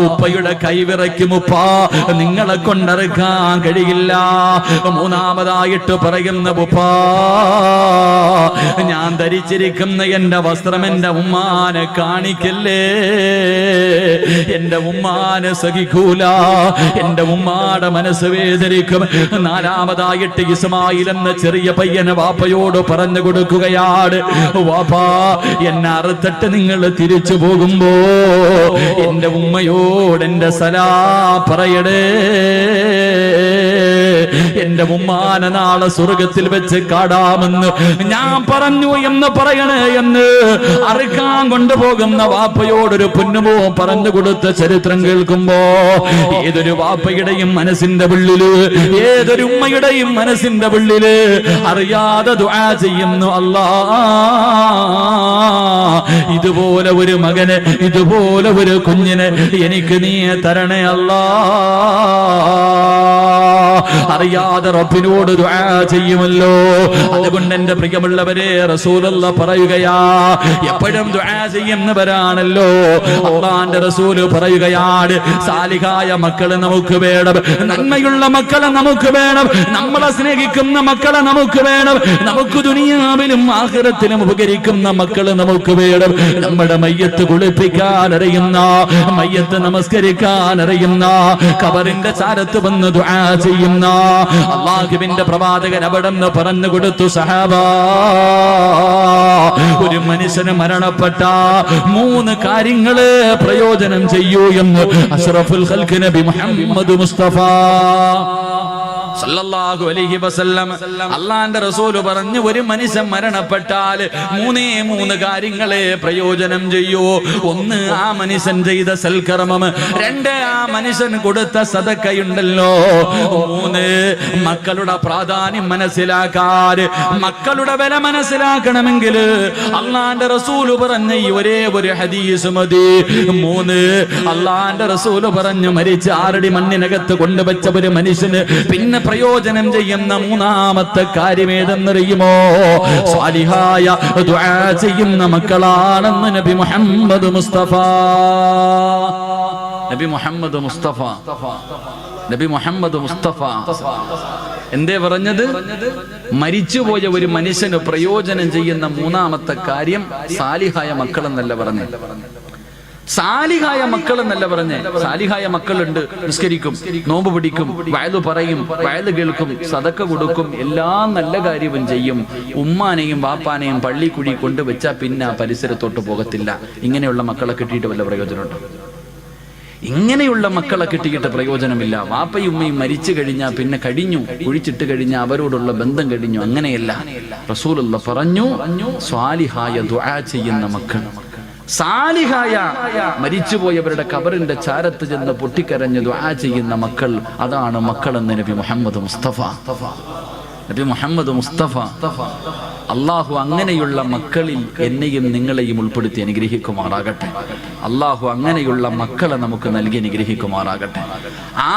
ഉപ്പയുടെ കൈവിറയ്ക്കും ഉപ്പാ, നിങ്ങളെ കൊണ്ടറുക്കാൻ കഴിയില്ല. മൂന്നാമതായിട്ട് പറയുന്ന, ഉപ്പാ ഞാൻ ധരിച്ചിരിക്കുന്ന എന്റെ വസ്ത്രം എന്റെ ഉമ്മാനെ കാണിക്കല്ലേ, എന്റെ ഉമ്മാനെ സഹിക്കൂല, എന്റെ ഉമ്മാടെ മനസ്സ് വേദനിക്കും. നാലാമതായിട്ട് ഇസ്മായിൽ എന്ന ചെറിയ പയ്യന് വാപ്പയോട് പറഞ്ഞു കൊടുക്കുകയാണ്, വാപ്പാ എന്നെ അറുത്തിട്ട് നിങ്ങൾ തിരിച്ചു പോകുമ്പോ എന്റെ ഉമ്മയോട് എന്റെ സലാം പറയടേ, എന്റെ ഉമ്മാനെ നാളെ സ്വർഗത്തിൽ വെച്ച് കാടാമെന്ന് ഞാൻ പറഞ്ഞു എന്ന് പറയണേ എന്ന് അറുക്കാൻ കൊണ്ടുപോകുന്ന വാപ്പയോടൊരു പൊന്നുമോ പറഞ്ഞു കൊടുത്ത ചരിത്രം കേൾക്കുമ്പോ ഏതൊരു വാപ്പയുടെയും മനസ്സിന്റെ ഉള്ളില്, ഏതൊരു ഉമ്മയുടെയും മനസ്സിന്റെ ഉള്ളില് അറിയാതെ ദുആ ചെയ്യുന്നു, അല്ലാ ഇതുപോലെ ഒരു മകന്, ഇതുപോലെ ഒരു കുഞ്ഞിന് എനിക്ക് നീ തരണേ അല്ലാ. അറിയാതെ റബ്ബിനോട് ദുആ ചെയ്യുമല്ലോ. അതുകൊണ്ട് എന്റെ പ്രിയമുള്ളവരെ റസൂലുള്ളാഹി പറയുകയാ, എപ്പോഴും ദുആ ചെയ്യുന്നവരാണല്ലോ. അല്ലാഹുവിന്റെ റസൂൽ പറയുകയാണ്, സാലിഹായ മക്കളെ നമുക്ക് വേണം, നന്മയുള്ള മക്കളെ നമുക്ക് വേണം, നമ്മളെ സ്നേഹിക്കുന്ന മക്കളെ നമുക്ക് വേണം, നമുക്ക് ദുനിയാവിലും ആഖിറത്തിലും ഉപകരിക്കുന്ന മക്കളെ നമുക്ക് വേണം. നമ്മുടെ മയ്യത്ത് കുളിപ്പിക്കാൻ അറിയുന്ന, മയ്യത്ത് നമസ്കരിക്കാൻ അറിയുന്ന, ഖബറിന്റെ ചാരത്ത് വന്ന് ദുആ ചെയ്യുന്ന അല്ലാഹുവിന്റെ പ്രവാചകൻ അവിടെന്ന് പറഞ്ഞു കൊടുത്തു, സഹാബ, ഒരു മനുഷ്യന് മരണപ്പെട്ട 3 കാര്യങ്ങള് പ്രയോജനം ചെയ്യൂ എന്ന് അഷ്റഫുൽ ഖൽഖ് നബി മുഹമ്മദ് മുസ്തഫ സല്ലല്ലാഹു അലൈഹി വസല്ലം അല്ലാഹുവിന്റെ റസൂൽ പറഞ്ഞു, ഒരു മനുഷ്യൻ മരണപ്പെട്ടാൽ 3 കാര്യങ്ങളെ പ്രയോജനം ചെയ്യൂ. 1, ആ മനുഷ്യൻ ചെയ്ത സൽക്കർമ്മം. 2, ആ മനുഷ്യൻ കൊടുത്ത സദഖയുണ്ടല്ലോ. 3, മക്കളുടെ പ്രാധാന്യം മനസ്സിലാക്കാൻ, മക്കളുടെ വില മനസ്സിലാക്കണമെങ്കിൽ അല്ലാഹുവിന്റെ റസൂൽ പറഞ്ഞ ഈ ഒരേ ഒരു ഹദീസ് മതി. 3, അല്ലാഹുവിന്റെ റസൂൽ പറഞ്ഞു, മരിച്ച 6 അടി മണ്ണിനകത്ത് കൊണ്ടുവച്ച ഒരു മനുഷ്യന് പിന്നെ പ്രയോജനം ചെയ്യുന്ന 3ാമത്തെ കാര്യം ഏതെന്നറിയുമോ? സ്വാലിഹായ ദുആ ചെയ്യുന്ന മക്കളാണെന്ന് നബി മുഹമ്മദ് മുസ്തഫ. നബി മുഹമ്മദ് മുസ്തഫ നബി മുഹമ്മദ് മുസ്തഫ എന്തേ പറഞ്ഞത്? മരിച്ചുപോയ ഒരു മനുഷ്യന് പ്രയോജനം ചെയ്യുന്ന 3ാമത്തെ കാര്യം സാലിഹായ മക്കൾ എന്നല്ല പറഞ്ഞേ, സാലിഹായ മക്കൾ എന്നല്ല പറഞ്ഞേ. സാലിഹായ മക്കളുണ്ട്, നിസ്കരിക്കും, നോമ്പ് പിടിക്കും, വയലു പറയും, വയലു കേൾക്കും, സദക്ക കൊടുക്കും, എല്ലാ നല്ല കാര്യവും ചെയ്യും. ഉമ്മാനെയും വാപ്പാനെയും പള്ളിക്കുഴി കൊണ്ടുവച്ചാൽ പിന്നെ ആ പരിസരത്തോട്ട് പോകത്തില്ല. ഇങ്ങനെയുള്ള മക്കളെ കിട്ടിയിട്ട് വല്ല പ്രയോജനമുണ്ടോ? ഇങ്ങനെയുള്ള മക്കളെ കിട്ടിയിട്ട് പ്രയോജനമില്ല. വാപ്പയും ഉമ്മയും മരിച്ചു കഴിഞ്ഞാൽ പിന്നെ കഴിഞ്ഞു, കുഴിച്ചിട്ട് കഴിഞ്ഞാൽ അവരോടുള്ള ബന്ധം കഴിഞ്ഞു. അങ്ങനെയല്ല. റസൂലുള്ള പറഞ്ഞു, സ്വാലിഹായ ദുആ ചെയ്യുന്ന മക്കൾ, സാലിഹായ മരിച്ചുപോയവരുടെ ഖബറിന്റെ ചാരത്ത് ചെന്ന് പൊട്ടിക്കരഞ്ഞ് ദുആ ചെയ്യുന്ന മക്കൾ, അതാണ് മക്കളെന്ന് നബി മുഹമ്മദ് മുസ്തഫ. നബി മുഹമ്മദ് മുസ്തഫ. അള്ളാഹു അങ്ങനെയുള്ള മക്കളിൽ എന്നെയും നിങ്ങളെയും ഉൾപ്പെടുത്തി അനുഗ്രഹിക്കുമാറാകട്ടെ. അള്ളാഹു അങ്ങനെയുള്ള മക്കളെ നമുക്ക് നൽകി അനുഗ്രഹിക്കുമാറാകട്ടെ.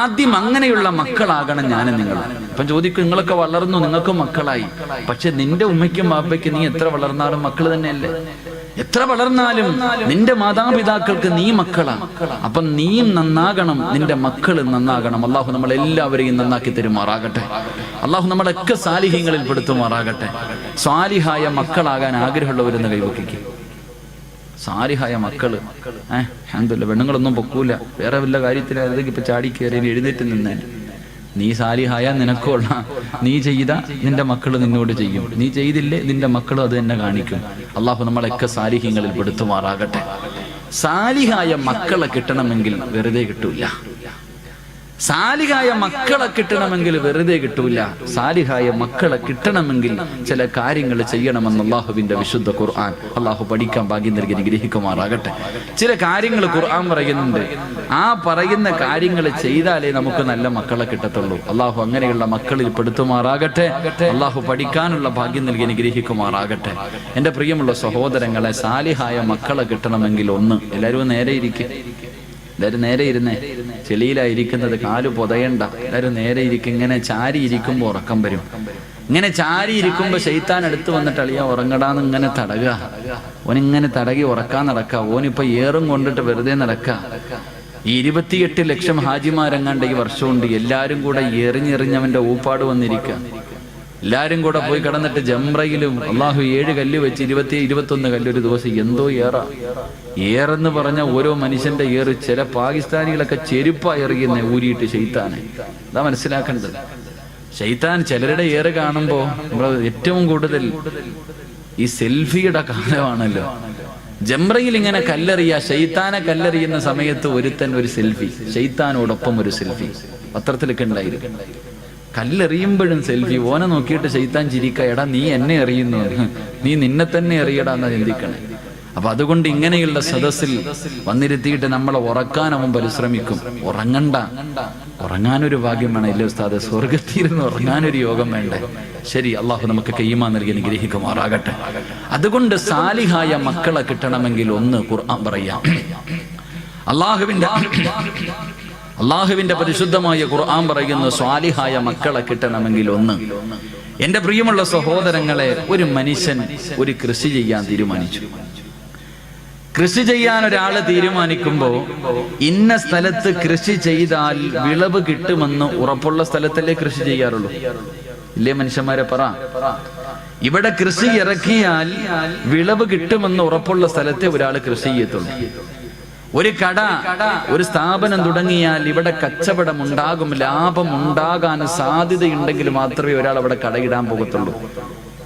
ആദ്യം അങ്ങനെയുള്ള മക്കളാകണം ഞാനും നിങ്ങൾ. ഇപ്പം ചോദിക്കും, നിങ്ങളൊക്കെ വളർന്നു, നിങ്ങൾക്ക് മക്കളായി, പക്ഷെ നിന്റെ ഉമ്മയ്ക്കും വാപ്പയ്ക്കും നീ എത്ര വളർന്നാലും മക്കൾ തന്നെയല്ലേ? എത്ര വളർന്നാലും നിന്റെ മാതാപിതാക്കൾക്ക് നീ മക്കളാ. അപ്പൊ നീയും നന്നാകണം, നിന്റെ മക്കൾ നന്നാകണം. അള്ളാഹു നമ്മളെല്ലാവരെയും നന്നാക്കി തരുമാറാകട്ടെ. അള്ളാഹു നമ്മളൊക്കെ സാലിഹ്യങ്ങളിൽ പെടുത്തുമാറാകട്ടെ. സാലിഹായ മക്കളാകാൻ ആഗ്രഹമുള്ളവരെന്ന് കൈവക്കിക്കും. സാലിഹായ മക്കള് അൽഹംദുലില്ലാഹ്, പെണ്ണുങ്ങളൊന്നും പൊക്കൂല, വേറെ വല്ല കാര്യത്തിലും ഇപ്പൊ ചാടി കയറി എഴുന്നേറ്റ് നിന്നേ. നീ സാലിഹായ നിനക്കുള്ള, നീ ചെയ്ത നിന്റെ മക്കൾ നിന്നോട് ചെയ്യും, നീ ചെയ്തില്ലേ നിന്റെ മക്കളും അത് തന്നെ കാണിക്കും. അള്ളാഹു നമ്മളൊക്കെ സാലിഹ്യങ്ങളിൽ പെടുത്തുമാറാകട്ടെ. സാലിഹായ മക്കളെ കിട്ടണമെങ്കിൽ വെറുതെ കിട്ടൂല. സാലിഹായ മക്കളെ കിട്ടണമെങ്കിൽ വെറുതെ കിട്ടൂല. സാലിഹായ മക്കളെ കിട്ടണമെങ്കിൽ ചില കാര്യങ്ങൾ ചെയ്യണമെന്ന് അള്ളാഹുവിന്റെ വിശുദ്ധ ഖുർആൻ. അള്ളാഹു പഠിക്കാൻ ഭാഗ്യം നൽകി അനുഗ്രഹിക്കുമാറാകട്ടെ. ചില കാര്യങ്ങൾ ഖുർആൻ പറയുന്നുണ്ട്, ആ പറയുന്ന കാര്യങ്ങൾ ചെയ്താലേ നമുക്ക് നല്ല മക്കളെ കിട്ടത്തുള്ളൂ. അള്ളാഹു അങ്ങനെയുള്ള മക്കളിൽ പെടുത്തുമാറാകട്ടെ. അള്ളാഹു പഠിക്കാനുള്ള ഭാഗ്യം നൽകി അനുഗ്രഹിക്കുമാറാകട്ടെ. എൻ്റെ പ്രിയമുള്ള സഹോദരങ്ങളെ, സാലിഹായ മക്കളെ കിട്ടണമെങ്കിൽ ഒന്ന്, എല്ലാവരും നേരെ ഇരിക്കും. എല്ലാവരും നേരെ ഇരുന്നേ. ചെളിയിലായിരിക്കുന്നത്, കാല് പൊതയണ്ട, എല്ലാവരും നേരെ ഇരിക്കും. ഇങ്ങനെ ചാരി ഇരിക്കുമ്പോൾ ഉറക്കം വരും. ഇങ്ങനെ ചാരി ഇരിക്കുമ്പോൾ ശൈത്താൻ അടുത്ത് വന്നിട്ട് അളിയാ ഉറങ്ങടാന്ന് ഇങ്ങനെ തടകുക. ഓനിങ്ങനെ തടകി ഉറക്കാൻ നടക്കുക. ഓനിപ്പോ ഏറും കൊണ്ടിട്ട് വെറുതെ നടക്കുക. ഈ 28 ലക്ഷം ഹാജിമാരെങ്ങാണ്ട് ഈ വർഷമുണ്ട്. എല്ലാരും കൂടെ എറിഞ്ഞെറിഞ്ഞവന്റെ ഊപ്പാട് വന്നിരിക്കുക. എല്ലാരും കൂടെ പോയി കിടന്നിട്ട് ജംറയിലും അള്ളാഹു 7 കല്ല് വെച്ച് 21 കല്ല് ഒരു ദിവസം. എന്തോ ഏറെന്ന് പറഞ്ഞ ഓരോ മനുഷ്യന്റെ ഏറ്. ചില പാകിസ്ഥാനികളൊക്കെ ചെരുപ്പാ എറിയുന്ന ഊരിയിട്ട് ശൈത്താനെ. അതാ മനസ്സിലാക്കേണ്ടത്. ശൈത്താൻ ചിലരുടെ ഏറ് കാണുമ്പോ നമ്മൾ ഏറ്റവും കൂടുതൽ ഈ സെൽഫിയുടെ കാലമാണല്ലോ. ജംറയിൽ ഇങ്ങനെ കല്ലെറിയ, ശൈത്താനെ കല്ലെറിയുന്ന സമയത്ത് ഒരുത്തൻ ഒരു സെൽഫി, ശൈത്താനോടൊപ്പം ഒരു സെൽഫി പത്രത്തിലൊക്കെ ഉണ്ടായിരുന്നു. കല്ലെറിയുമ്പോഴും സെൽഫി. ഓനെ നോക്കിയിട്ട് ശൈത്താൻ ചിരിക്ക, എടാ നീ എന്നെ എറിയുന്നു, നീ നിന്നെ തന്നെ എറിയടാ എന്നാ ചിന്തിക്കണേ. അപ്പൊ അതുകൊണ്ട് ഇങ്ങനെയുള്ള സദസ്സിൽ വന്നിരുത്തിയിട്ട് നമ്മളെ ഉറക്കാൻ അവൻ പരിശ്രമിക്കും. ഉറങ്ങണ്ട, ഉറങ്ങാനൊരു ഭാഗ്യം വേണം. ഇല്ലേ ഉസ്താദ്, സ്വർഗത്തിരുന്ന് ഉറങ്ങാനൊരു യോഗം വേണ്ടേ? ശരി, അള്ളാഹു നമുക്ക് ഈമാൻ നൽകി അനുഗ്രഹിക്കുമാറാകട്ടെ. അതുകൊണ്ട് സാലിഹായ മക്കളെ കിട്ടണമെങ്കിൽ ഒന്ന് ഖുർആൻ പറയാം. അള്ളാഹുവിന്റെ പരിശുദ്ധമായ ഖുർആൻ പറയുന്നു, സ്വാലിഹായ മക്കളെ കിട്ടണമെങ്കിൽ ഒന്ന്. എന്റെ പ്രിയമുള്ള സഹോദരങ്ങളെ, ഒരു മനുഷ്യൻ ഒരു കൃഷി ചെയ്യാൻ തീരുമാനിച്ചു. കൃഷി ചെയ്യാൻ ഒരാള് തീരുമാനിക്കുമ്പോ ഇന്ന സ്ഥലത്ത് കൃഷി ചെയ്താൽ വിളവ് കിട്ടുമെന്ന് ഉറപ്പുള്ള സ്ഥലത്തല്ലേ കൃഷി ചെയ്യാറുള്ളൂ? ഇല്ലേ മനുഷ്യന്മാരെ പറ. ഇവിടെ കൃഷി ഇറക്കിയാൽ വിളവ് കിട്ടുമെന്ന് ഉറപ്പുള്ള സ്ഥലത്തെ ഒരാൾ കൃഷി ചെയ്യത്തുള്ളൂ. ഒരു കട, ഒരു സ്ഥാപനം തുടങ്ങിയാൽ ഇവിടെ കച്ചവടം ഉണ്ടാകും, ലാഭം ഉണ്ടാകാൻ സാധ്യതയുണ്ടെങ്കിൽ മാത്രമേ ഒരാൾ അവിടെ കടയിടാൻ പോകത്തുള്ളൂ.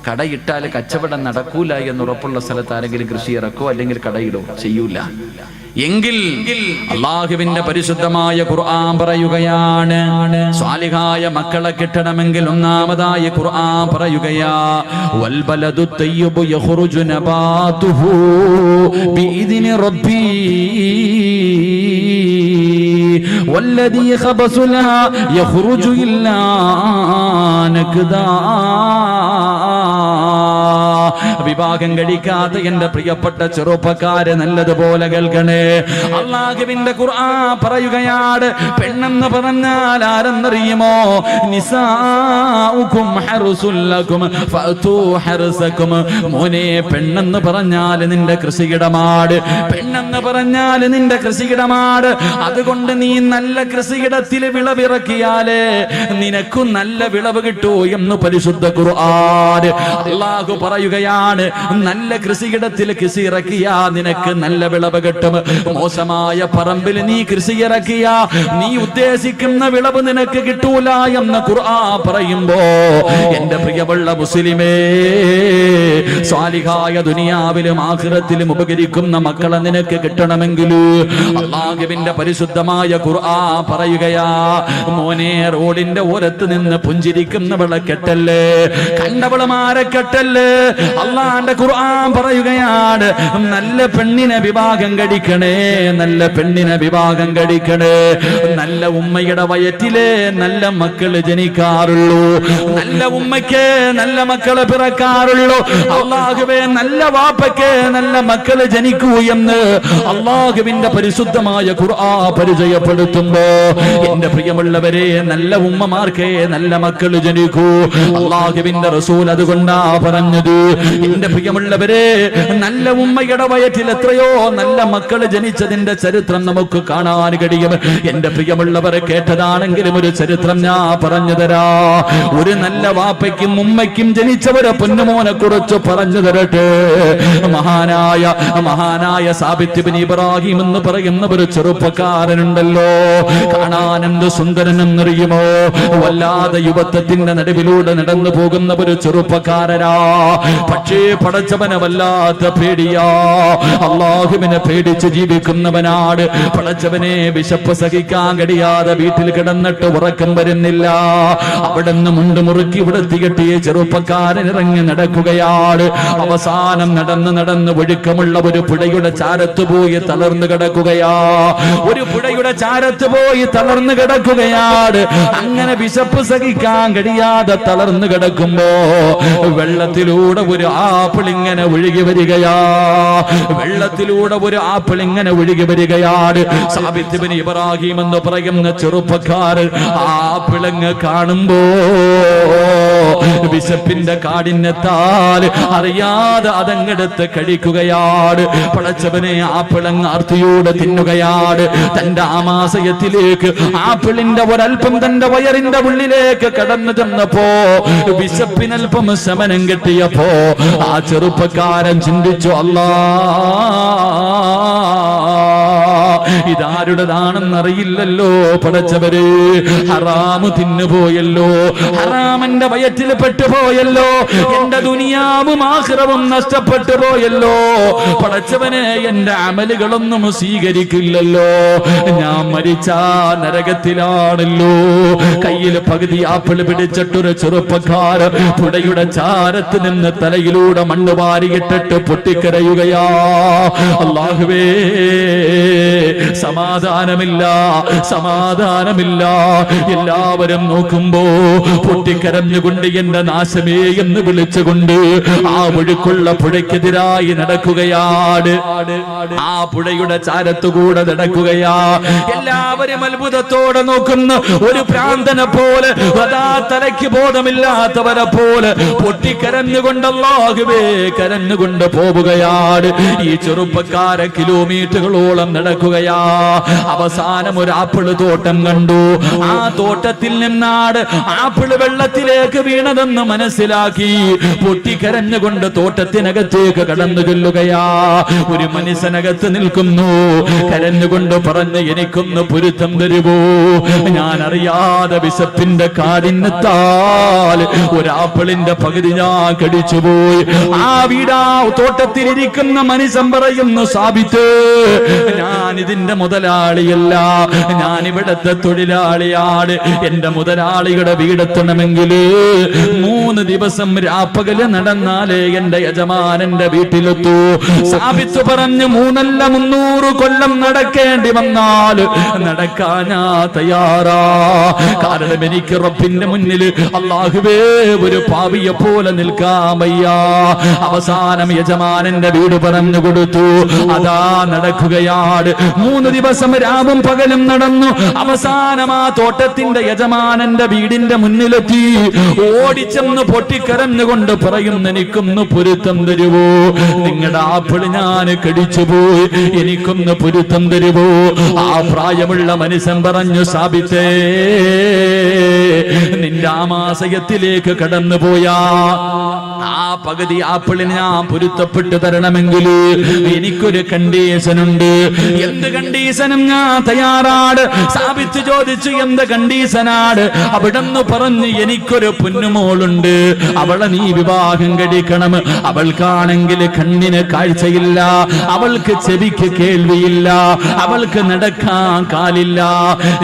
കടയിട്ടാൽ കച്ചവടം നടക്കൂല എന്നുറപ്പുള്ള സ്ഥലത്ത് ആരെങ്കിലും കൃഷി ഇറക്കോ അല്ലെങ്കിൽ കടയിടോ? ചെയ്യൂല. എങ്കിൽ അല്ലാഹുവിന്റെ പരിശുദ്ധമായ ഖുർആൻ പറയുകയാണ്, സ്വാലിഹായ മക്കളെ കിട്ടണമെങ്കിൽ ഒന്നാമതായി ഖുർആൻ പറയുകയാ, വൽ ബലദു തയ്യിബു യഖ്റുജു നബാതുഹു ബിഇദ്നി റബ്ബി വല്ലദീ ഖബസു ലഹാ യഖ്റുജു ഇല്ലാ നക്ദാ. വിവാഹം കഴിക്കാത്ത എന്റെ പ്രിയപ്പെട്ട ചെറുപ്പക്കാരെ നല്ലതുപോലെ കേൾക്കണേ. അല്ലാഹുവിന്റെ ഖുർആൻ പറയുകയാണ്, പെണ്ണെന്ന് പറഞ്ഞാൽ ആരെന്നറിയുമോ? നിസാഉകും ഹർസുൽ ലകും ഫഅതു ഹർസകും. മോനെ, പെണ്ണെന്ന് പറഞ്ഞാൽ നിന്റെ കൃഷിയിടമാണ്. പെണ്ണെന്ന് പറഞ്ഞാൽ നിന്റെ കൃഷിയിടമാണ്. അതുകൊണ്ട് നീ നല്ല കൃഷിയിടത്തിൽ വിളവിറക്കിയാലേ നിനക്കും നല്ല വിളവ് കിട്ടൂ എന്ന് പരിശുദ്ധ ഖുർആൻ. അല്ലാഹു പറയുകയാണ്, നല്ല കൃഷിയിടത്തിൽ കൃഷി ഇറക്കിയാ നിനക്ക് നല്ല വിളവ് കിട്ടും. മോശമായ പറമ്പിൽ നീ കൃഷി ഇറക്കിയാ നീ ഉദ്ദേശിക്കുന്ന വിളവ് നിനക്ക് കിട്ടൂല എന്ന് ഖുർആൻ പറയുമ്പോ, എന്റെ പ്രിയമുള്ള മുസ്ലിമേ, സ്വാലിഹായ ദുനിയാവിലും ആഖിറത്തിലും ഉപകരിക്കുന്ന മക്കളെ നിനക്ക് കിട്ടണമെങ്കിൽ അല്ലാഹുവിന്റെ പരിശുദ്ധമായ ഖുർആൻ പറയുകയാ, മോനെ, റോഡിന്റെ ഓരത്ത് നിന്ന് പുഞ്ചിരിക്കുന്നവളെ കെട്ടല്ലേ, കണ്ടവളമാരെ കെട്ടല്ലേ. അള്ളാന്റെ ഖുർആൻ പറയുകയാണ്, നല്ല പെണ്ണിനെ വിവാഹം കഴിക്കണേ, നല്ല പെണ്ണിനെ വിവാഹം കഴിക്കണേ. നല്ല ഉമ്മയുടെ വയറ്റിലെ നല്ല മക്കള് ജനിക്കാറുള്ളൂ, നല്ല ഉമ്മയ്ക്ക് നല്ല മക്കള് പിറക്കാറുള്ളൂ. അള്ളാഹുവേ, നല്ല വാപ്പയ്ക്ക് നല്ല മക്കള് ജനിക്കൂ എന്ന് അള്ളാഹുവിന്റെ പരിശുദ്ധമായ ഖുർആൻ പരിചയപ്പെടുത്തുമ്പോ, എന്റെ പ്രിയമുള്ളവരെ, നല്ല ഉമ്മമാർക്ക് നല്ല മക്കള് ജനിക്കൂ. അള്ളാഹുവിന്റെ റസൂൽ അതുകൊണ്ടാ പറഞ്ഞത്, എന്റെ പ്രിയമുള്ളവരെ, നല്ല ഉമ്മയുടെ വയറ്റിൽ എത്രയോ നല്ല മക്കള് ജനിച്ചതിന്റെ ചരിത്രം നമുക്ക് കാണാൻ കഴിയും. എന്റെ പ്രിയമുള്ളവർ, കേട്ടതാണെങ്കിലും ഒരു ചരിത്രം ഞാൻ പറഞ്ഞു തരാ. ഒരു നല്ല വാപ്പയ്ക്കും ഉമ്മയ്ക്കും ജനിച്ചവരെ പൊന്നുമോനെ കുറിച്ച് പറഞ്ഞു തരട്ടെ. മഹാനായ സാബിത്ത് ഇബ്നു ഇബ്രാഹിം എന്ന് പറയുന്ന ഒരു ചെറുപ്പക്കാരനുണ്ടല്ലോ, കാണാൻ എന്ത് സുന്ദരനെന്നറിയുമോ? വല്ലാതെ യുവത്വത്തിന്റെ നടുവിലൂടെ നടന്നു പോകുന്ന ഒരു ചെറുപ്പക്കാരനാ. പക്ഷേ പടച്ചവനെ വല്ലാത്ത പേടിയാ, അല്ലാഹുവിനെ പേടിച്ച് ജീവിക്കുന്നവനാണ്. പടച്ചവനെ വിശപ്പ് സഹിക്കാൻ കഴിയാതെ വീട്ടിൽ കിടന്നിട്ട് ഉറക്കം വരുന്നില്ല. അവിടെ നിന്ന് മുണ്ട് മുറുക്കി ഇവിടെത്തി കെട്ടിയ ചെറുപ്പക്കാരൻ ഇറങ്ങി നടക്കുകയാണ്. അവസാനം നടന്ന് ഒഴുക്കമുള്ള ഒരു പുഴയുടെ ചാരത്ത് പോയി തളർന്നു കിടക്കുകയാ. ഒരു പുഴയുടെ ചാരത്ത് പോയി തളർന്നു കിടക്കുകയാണ്. അങ്ങനെ വിശപ്പ് സഹിക്കാൻ കഴിയാതെ തളർന്നു കിടക്കുമ്പോ വെള്ളത്തിലൂടെ ഒരു ആപ്പിൾ ഇങ്ങനെ ഒഴുകി വരികയാ. വെള്ളത്തിലൂടെ ഒരു ആപ്പിൾ ഇങ്ങനെ ഒഴുകി വരികയാണ്. സാബിത്ത് ഇബ്നു ഇബ്രാഹിം എന്ന് പറയുന്ന ചെറുപ്പക്കാരൻ ആപ്പിളങ്ങ് കാണുമ്പോ വിശപ്പിന്റെ കാഠിന്യത്താൽ അറിയാതെ അതങ്ങെടുത്ത് കഴിക്കുകയാണ്. പടച്ചവനെ, ആപ്പിളങ്ങ് ആർത്തിയോടെ തിന്നുകയാണ്. തന്റെ ആമാശയത്തിലേക്ക് ആപ്പിളിന്റെ ഒരൽപ്പം തന്റെ വയറിന്റെ ഉള്ളിലേക്ക് കടന്നു ചെന്നപ്പോ വിശപ്പിനൽപ്പം ശമനം കിട്ടിയപ്പോ ആ ചെറുപ്പക്കാരൻ ചിന്തിച്ചു, അല്ലാ, ഇതാരുടേതാണെന്നറിയില്ലല്ലോ പടച്ചവര്. ഹറാമ് തിന്നുപോയല്ലോ, ഹറാമന്റെ വയറ്റിൽ പെട്ടുപോയല്ലോ, എന്റെ ദുനിയാവും ആഖിറവും നഷ്ടപ്പെട്ടു പോയല്ലോ. പടച്ചവനെ, എന്റെ അമലുകളൊന്നും സ്വീകരിക്കില്ലല്ലോ, ഞാൻ മരിച്ചാ നരകത്തിലാണല്ലോ. കയ്യിൽ പകുതി ആപ്പിൾ പിടിച്ചിട്ടൊരു ചെറുപ്പക്കാരൻ പുഴയുടെ ചാരത്ത് നിന്ന് തലയിലൂടെ മണ്ണ് വാരിയിട്ടിട്ട് പൊട്ടിക്കരയുകയാ. അല്ലാഹുവേ, സമാധാനമില്ല. എല്ലാവരും നോക്കുമ്പോ പൊട്ടിക്കരഞ്ഞുകൊണ്ട് എന്റെ നാശമേ എന്ന് വിളിച്ചുകൊണ്ട് ആ ഒഴുക്കുള്ള പുഴയ്ക്കെതിരായി നടക്കുകയാണ്. ആ പുഴയുടെ ചാരത്തുകൂടെ നടക്കുകയാ. എല്ലാവരും അത്ഭുതത്തോടെ നോക്കുന്ന ഒരു പ്രാന്തനെ പോലെ, അതാ തലയ്ക്ക് ബോധമില്ലാത്തവരെ പോലെ പൊട്ടിക്കരഞ്ഞുകൊണ്ട് അല്ലാഹുവേ കരഞ്ഞുകൊണ്ട് പോവുകയാണ്. ഈ ചെറുപ്പക്കാരെ കിലോമീറ്ററുകളോളം നടക്കുക. നടക്കുകയാ. അവസാനം ഒരു ആപ്പിള് തോട്ടം കണ്ടു. ആ തോട്ടത്തിൽ നിന്നാണ് ആപ്പിള് വെള്ളത്തിലേക്ക് വീണതെന്ന് മനസ്സിലാക്കി പൊട്ടിക്കരഞ്ഞുകൊണ്ട് തോട്ടത്തിനകത്തേക്ക് കടന്നു ചെല്ലുകയാ. ഒരു മനുഷ്യനകത്ത് നിൽക്കുന്നു, കരഞ്ഞുകൊണ്ട് പറഞ്ഞു, എനിക്കൊന്ന് പൊരുത്തം തരുവോ? ഞാൻ അറിയാതെ വിശപ്പിന്റെ കാഠിന്യത്താൽ ഒരാപ്പിളിന്റെ പകുതി ഞാൻ കടിച്ചുപോയി. ആ വീടാ തോട്ടത്തിലിരിക്കുന്ന മനുഷ്യൻ പറയുന്നു, സാബിത്ത്, ഞാൻ ഇതിന്റെ മുതലാളിയല്ല, ഞാൻ ഇവിടത്തെ തൊഴിലാളിയാണ്. എന്റെ മുതലാളിയുടെ വീടെത്തണമെങ്കിൽ 3 ദിവസം രാപ്പകല് നടന്നാലേ എന്റെ യജമാനന്റെ വീട്ടിലെത്തൂ. സാബിത്ത് പറഞ്ഞു, 3 അല്ല 300 കൊല്ലം നടക്കേണ്ടി വന്നാൽ നടക്കാൻ ഞാൻ തയ്യാറാ. കാരണം എനിക്ക് റബ്ബിന്റെ മുന്നിൽ അല്ലാഹുവേ ഒരു പാപിയെ പോലെ നിൽക്കാൻ വയ്യ. അവസാനം യജമാനന്റെ വീട് പറഞ്ഞു കൊടുത്തു. അതാ നടക്കുകയാണ്. 3 ദിവസം രാവും പകലും നടന്നു. അവസാനം ആ തോട്ടത്തിന്റെ യജമാനന്റെ വീടിന്റെ മുന്നിലെത്തി. ഓടിച്ചെന്ന് പൊട്ടിക്കരഞ്ഞുകൊണ്ട് പറയുന്നു, എനിക്കൊന്ന് പൊരുത്തം തരുവോ? നിങ്ങളുടെ ആപ്പിള് ഞാൻ കടിച്ചുപോയി, എനിക്കൊന്ന് പൊരുത്തം തരുവോ? ആ പ്രായമുള്ള മനുഷ്യൻ പറഞ്ഞു, സാബിത്തേ, നിന്റെ ആമാശയത്തിലേക്ക് കടന്നുപോയാ ആ പകുതി ആപ്പിളിന് ഞാൻ പൊരുത്തപ്പെട്ടു തരണമെങ്കിൽ എനിക്കൊരു കണ്ടീഷനുണ്ട്. എന്ത് കണ്ടീഷനും ഞാൻ തയ്യാറാണ്. സാബിത്ത് ചോദിച്ചു, എന്ത് കണ്ടീഷനാണ്? അവിടെന്ന് പറഞ്ഞു, എനിക്കൊരു പൊന്നുമോളുണ്ട്, അവളെ നീ വിവാഹം കഴിക്കണം. അവൾക്കാണെങ്കിൽ കണ്ണിന് കാഴ്ചയില്ല, അവൾക്ക് ചെവിക്ക് കേൾവിയില്ല, അവൾക്ക് നടക്കാൻ കാലില്ല,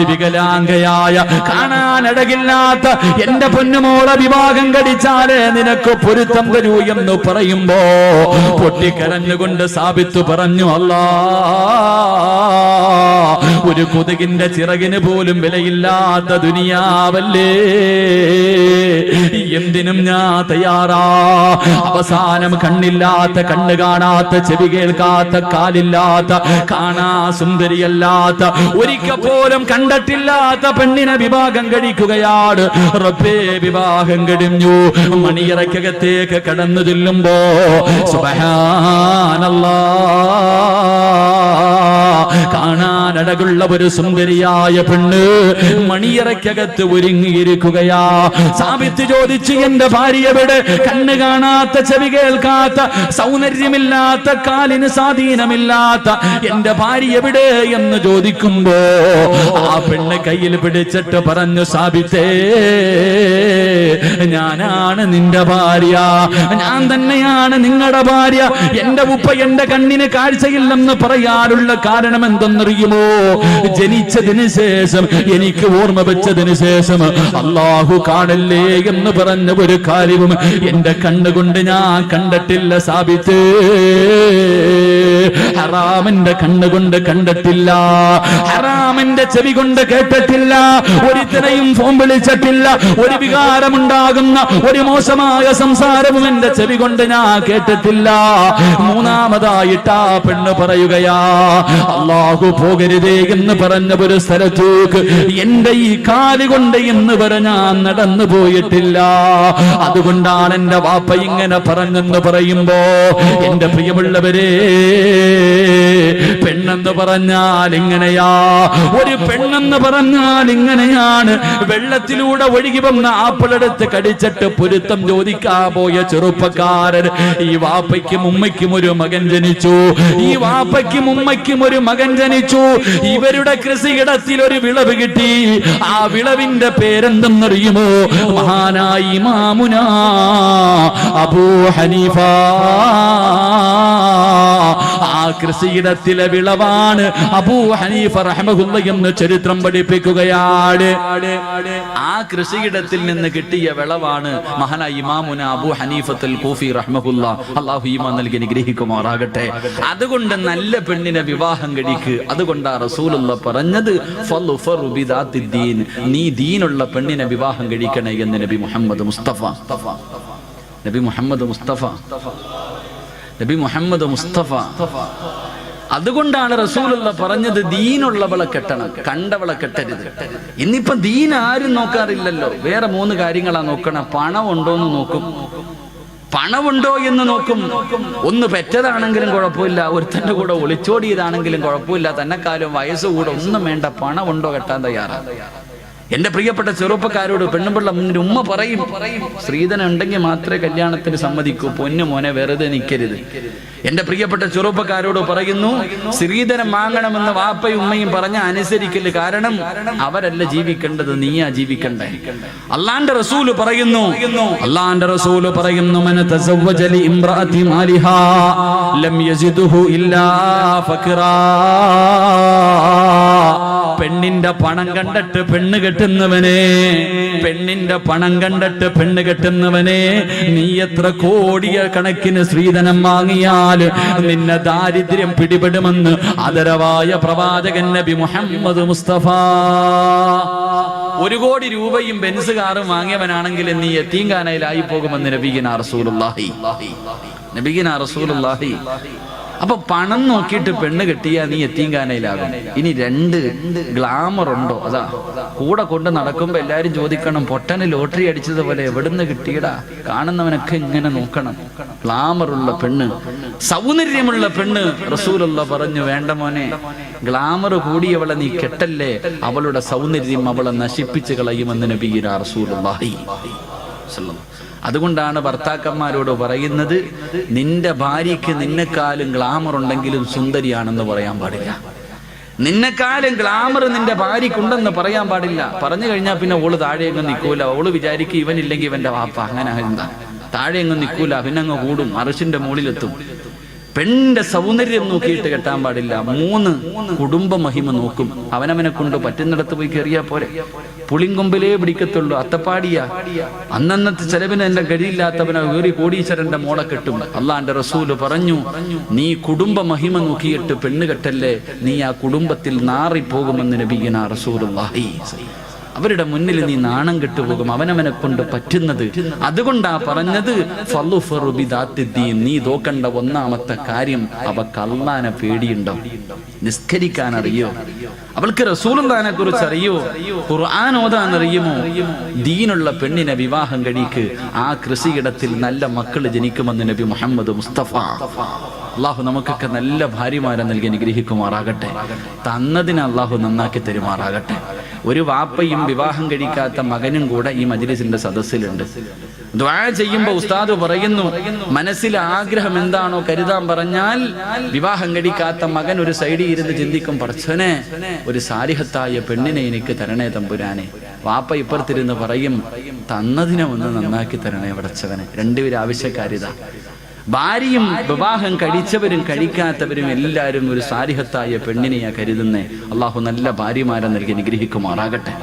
വികലാംഗയായ കാണാനടകില്ലാത്ത എന്റെ പൊന്നുമോളെ വിവാഹം കഴിച്ചാലേ നിനക്ക് പൊരുത്തം തരൂ എന്ന് പറയുമ്പോ പൊട്ടിക്കരഞ്ഞുകൊണ്ട് സാബിത്ത് പറഞ്ഞു, അല്ലാ, ഒരു കൊതുകിന്റെ ചിറകിന് പോലും വിലയില്ലാത്ത ദുനിയാവല്ലേ, എന്തിനും ഞാൻ തയ്യാറാ. അവസാനം കണ്ണില്ലാത്ത, കണ്ണ് കാണാത്ത, ചെവി കേൾക്കാത്ത, കാലില്ലാത്ത, കാണാ സുന്ദരിയല്ലാത്ത, ഒരിക്കൽ പോലും കണ്ടിട്ടില്ലാത്ത പെണ്ണിനെ വിവാഹം കഴിക്കുകയാണ്. റബ്ബേ, വിവാഹം കഴിഞ്ഞു. മണിയറയ്ക്കകത്തേക്ക് കടന്നു ചെല്ലുമ്പോ സുബ്ഹാനല്ലാഹ്, കാണാനടകുള്ള ഒരു സുന്ദരിയായ പെണ്ണ് മണിയറയ്ക്കകത്ത് ഒരുങ്ങിയിരിക്കുകയാ. സാബിത്ത് ചോദിച്ചു, എന്റെ ഭാര്യ എവിടെ? കണ്ണ് കാണാത്ത, ചെവി കേൾക്കാത്ത, സൗന്ദര്യമില്ലാത്ത, കാലിന് സ്വാധീനമില്ലാത്ത എന്റെ ഭാര്യ എവിടെ എന്ന് ചോദിക്കുമ്പോ ആ പെണ്ണ് കയ്യിൽ പിടിച്ചിട്ട് പറഞ്ഞു, സാബിത്തേ, ഞാനാണ് നിന്റെ ഭാര്യ, ഞാൻ തന്നെയാണ് നിങ്ങളുടെ ഭാര്യ. എന്റെ ഉപ്പ എന്റെ കണ്ണിന് കാഴ്ചയില്ലെന്ന് പറയാനുള്ള കാരണം എന്തെന്നറിയുമോ? ജനിച്ചതിന് ശേഷം, എനിക്ക് ഓർമ്മ വെച്ചതിന് ശേഷം അല്ലാഹു കാണല്ലേ എന്ന് പറഞ്ഞ ഒരു കാര്യവും എന്റെ കണ്ണുകൊണ്ട് ഞാൻ കണ്ടിട്ടില്ല സാബിത്ത്. ഹറാമിന്റെ കണ്ണുകൊണ്ട് കണ്ടിട്ടില്ല, ഹറാമിന്റെ ചെവി കൊണ്ട് കേട്ടിട്ടില്ല, ഒരുത്തനെയും ഫോൺ വിളിച്ചിട്ടില്ല, ഒരു വികാരമുണ്ടാകുന്ന ഒരു മോശമായ സംസാരവും എന്റെ ചെവി കൊണ്ട് ഞാൻ കേട്ടിട്ടില്ല. മൂന്നാമതായിട്ട് ആ പെണ്ണ് പറയുകയാ, അല്ലാഹു പോകരുതേ എന്ന് പറഞ്ഞ ഒരു സ്ഥലത്തേക്ക് എന്റെ ഈ കാലുകൊണ്ട് എന്ന് വരെ ഞാൻ നടന്നു പോയിട്ടില്ല. അതുകൊണ്ടാണ് എന്റെ വാപ്പ ഇങ്ങനെ പറഞ്ഞെന്ന് പറയുമ്പോ, എന്റെ പ്രിയമുള്ളവരെ, പെണ്ണെന്ന് പറഞ്ഞാൽ ഇങ്ങനെയാ, ഒരു പെണ്ണെന്ന് പറഞ്ഞാൽ ഇങ്ങനെയാണ്. വെള്ളത്തിലൂടെ ഒഴുകി വന്ന ആപ്പിളെടുത്ത് കടിച്ചിട്ട് പൊരുത്തം ചോദിക്കാൻ പോയ ചെറുപ്പക്കാരൻ, ഈ വാപ്പയ്ക്കും ഉമ്മയ്ക്കും ഒരു മകൻ ജനിച്ചു, ഈ വാപ്പയ്ക്കും ഉമ്മയ്ക്കും ഒരു മകൻ ജനിച്ചു. ഇവരുടെ കൃഷിയിടത്തിൽ ഒരു വിളവ് കിട്ടി. ആ വിളവിന്റെ പേരെന്തെന്നറിയുമോ? മഹാനായ ഇമാമുനാ അബൂ ഹനീഫ. ആ കൃഷിയിടത്തിലെ വിളവാണ് അബൂ ഹനീഫ റഹ്മഹുല്ലാഹ് എന്ന് ചരിത്രം പഠിപ്പിക്കുകയാണ്. ആ കൃഷിയിടത്തിൽ നിന്ന് കിട്ടിയ വിളവാണ് മഹാനായ ഇമാമുന അബൂ ഹനീഫത്തുൽ കൂഫി റഹ്മഹുല്ലാഹ്. അല്ലാഹു ഈമാൻ നൽകി അനുഗ്രഹിക്കുമാറാകട്ടെ. അതുകൊണ്ട് നല്ല പെണ്ണിനെ വിവാഹം കഴിക്ക്. അതുകൊണ്ടാ റസൂലുള്ളാഹ് പറഞ്ഞത്, ഫളുഫറു ബിദാത്തിദ്ദീൻ, നീ ദീനുള്ള പെണ്ണിനെ വിവാഹം കഴിക്കണേ എന്ന് നബി മുഹമ്മദ് മുസ്തഫ. നബി മുഹമ്മദ് മുസ്തഫ, നബി മുഹമ്മദ് മുസ്തഫ. അതുകൊണ്ടാണ് റസൂലുള്ളാഹ് പറഞ്ഞത്, ദീനുള്ളവളെ കെട്ടണം, കണ്ടവളെ കെട്ടരുത്. ഇന്നിപ്പോ ദീൻ ആരും നോക്കാറില്ലല്ലോ. വേറെ 3 കാര്യങ്ങളാ നോക്കണം. പണം ഉണ്ടോന്ന് നോക്കും, പണമുണ്ടോ എന്ന് നോക്കും. ഒന്ന് പെറ്റതാണെങ്കിലും കുഴപ്പമില്ല, ഒരുത്തന്റെ കൂടെ ഒളിച്ചോടിയതാണെങ്കിലും കുഴപ്പമില്ല, തന്നെക്കാലം വയസ്സുകൂടെ ഒന്നും വേണ്ട, പണമുണ്ടോ കെട്ടാൻ തയ്യാറാണ്. എന്റെ പ്രിയപ്പെട്ട ചെറുപ്പക്കാരോട് പെണ്ണുപിള്ള മുന്നിൽ ഉമ്മ പറയും, സ്ത്രീധനം ഉണ്ടെങ്കിൽ മാത്രമേ കല്യാണത്തിന് സമ്മതിക്കൂ, പൊന്നു മോനെ വെറുതെ നിൽക്കരുത്. എന്റെ പ്രിയപ്പെട്ട ചെറുപ്പക്കാരോട് പറയുന്നു, സ്ത്രീധനം വാങ്ങണമെന്ന് വാപ്പയും ഉമ്മയും പറഞ്ഞ അനുസരിക്കല്. കാരണം അവരല്ല ജീവിക്കേണ്ടത്, നീയാ ജീവിക്കണ്ടേ. അള്ളാന്റെ റസൂല് പറയുന്നു, മൻ തസവ്വജ ലി ഇംറഅതി മാലിഹാ ലം യസിദുഹു ഇല്ലാ ഫഖറാ. പെണ്ണിന്റെ പണം കണ്ടിട്ട് പെണ്ണ് കെട്ടുന്നവനെ, പെണ്ണിന്റെ പണം കണ്ടിട്ട് പെണ്ണ് കെട്ടുന്നവനെ, നീ എത്ര കോടിയ കണക്കിന് സ്ത്രീധനം വാങ്ങിയാൽ നിന്നെ ദാരിദ്ര്യം പിടിപെടുമെന്ന് ആദരവായ പ്രവാചകൻ നബി മുഹമ്മദ് മുസ്തഫ. 1 കോടി രൂപയും ബെൻസ് കാറും വാങ്ങിയവനാണെങ്കിൽ നീ യതീംഖാനയിലായി പോകുമെന്ന് നബിഗിന റസൂലുള്ളാഹി. അപ്പൊ പണം നോക്കിയിട്ട് പെണ്ണ് കെട്ടിയാ നീ യതീംഖാനയിലാകും. ഇനി 2 ഗ്ലാമർ ഉണ്ടോ? അതാ കൂടെ കൊണ്ട് നടക്കുമ്പോ എല്ലാരും ചോദിക്കണം, പൊട്ടന് ലോട്ടറി അടിച്ചതുപോലെ എവിടുന്ന് കിട്ടിയടാ? കാണുന്നവനൊക്കെ ഇങ്ങനെ നോക്കണം. ഗ്ലാമറുള്ള പെണ്ണ്, സൗന്ദര്യമുള്ള പെണ്ണ്. റസൂലുള്ള പറഞ്ഞു, വേണ്ട മോനെ, ഗ്ലാമർ കൂടിയവളെ നീ കെട്ടല്ലേ, അവളുടെ സൗന്ദര്യം അവളെ നശിപ്പിച്ചു കളയുമെന്ന് നബിയിന റസൂലുള്ളാഹി. അതുകൊണ്ടാണ് ഭർത്താക്കന്മാരോട് പറയുന്നത്, നിന്റെ ഭാര്യയ്ക്ക് നിന്നെക്കാളും ഗ്ലാമർ ഉണ്ടെങ്കിലും സുന്ദരിയാണെന്ന് പറയാൻ പാടില്ല. നിന്നെക്കാളും ഗ്ലാമർ നിന്റെ ഭാര്യക്കുണ്ടെന്ന് പറയാൻ പാടില്ല. പറഞ്ഞു കഴിഞ്ഞാൽ പിന്നെ ഓള് താഴെയെങ്ങും നിൽക്കൂല. ഓള് വിചാരിക്കും ഇവനില്ലെങ്കിൽ ഇവന്റെ വാപ്പ, അങ്ങനെ എന്താ താഴെയെങ്ങും നിൽക്കൂല, പിന്നെ അങ്ങ് കൂടും, അർശിന്റെ മുകളിലെത്തും. പെണ്ണിന്റെ സൗന്ദര്യം നോക്കിയിട്ട് കെട്ടാൻ പാടില്ല. 3 കുടുംബ മഹിമ നോക്കും. അവനവനെ കൊണ്ട് പറ്റുന്നിടത്ത് പോയി കയറിയാ പോരെ. പുളിങ്കൊമ്പിലേ പിടിക്കത്തുള്ളൂ, അത്തപ്പാടിയ അന്നന്നത്തെ ചെലവിന് എന്റെ കഴിയില്ലാത്തവനെ വേറി കോടീശ്വരന്റെ മോളെ കെട്ടും. അള്ളാന്റെ റസൂല് പറഞ്ഞു, നീ കുടുംബ മഹിമ നോക്കിയിട്ട് പെണ്ണ് കെട്ടല്ലേ, നീ ആ കുടുംബത്തിൽ നാറിപ്പോകുമെന്ന് നബിയിന റസൂലുള്ളാഹി. അവരുടെ മുന്നിൽ നീ നാണം കെട്ടുപോകും, അവനവനെ കൊണ്ട് പറ്റുന്നത്. അതുകൊണ്ടാ പറഞ്ഞത്, നീ നോക്കണ്ട 1ാമത്തെ കാര്യം, അവക്ക് അള്ളാനെ പേടിയുണ്ടോ? നിസ്കരിക്കാൻ അറിയോ? അവൾക്ക് റസൂലുള്ളാഹിനെ കുറിച്ച് അറിയോ? ഖുർആൻ ഓതാൻ അറിയുമോ? ദീനുള്ള പെണ്ണിനെ വിവാഹം കഴിക്ക്. ആ കൃഷിയിടത്തിൽ നല്ല മക്കൾ ജനിക്കുമെന്ന് നബി മുഹമ്മദ് മുസ്തഫ. അള്ളാഹു നമുക്കൊക്കെ നല്ല ഭാര്യമാരെ നൽകി അനുഗ്രഹിക്കുമാറാകട്ടെ. തന്നതിന് അള്ളാഹു നന്നാക്കി തരുമാറാകട്ടെ. ഒരു വാപ്പയും വിവാഹം കഴിക്കാത്ത മകനും കൂടെ ഈ മജ്‌ലിസിന്റെ സദസ്സിലുണ്ട്. ദുആ ചെയ്യുമ്പോൾ ഉസ്താദ് പറയുന്നു, മനസ്സിലെ ആഗ്രഹം എന്താണോ കരുതാൻ പറഞ്ഞാൽ, വിവാഹം കഴിക്കാത്ത മകൻ ഒരു സൈഡിൽ ഇരുന്ന് ചിന്തിക്കും, പടച്ചോനെ ഒരു സാലിഹത്തായ പെണ്ണിനെ എനിക്ക് തരണേ തമ്പുരാനെ. വാപ്പ ഇപ്പുറത്തിരുന്ന് പറയും, തന്നതിനെ ഒന്ന് നന്നാക്കി തരണേ പടച്ചവനെ. 2 പേരും ആവശ്യക്കാരിതാ. ഭാര്യയും വിവാഹം കഴിച്ചവരും കഴിക്കാത്തവരും എല്ലാവരും ഒരു സാലിഹത്തായ പെണ്ണിനെയാ കരുതുന്നേ. അള്ളാഹു നല്ല ഭാര്യമാരെ നൽകി അനുഗ്രഹിക്കുമാറാകട്ടെ.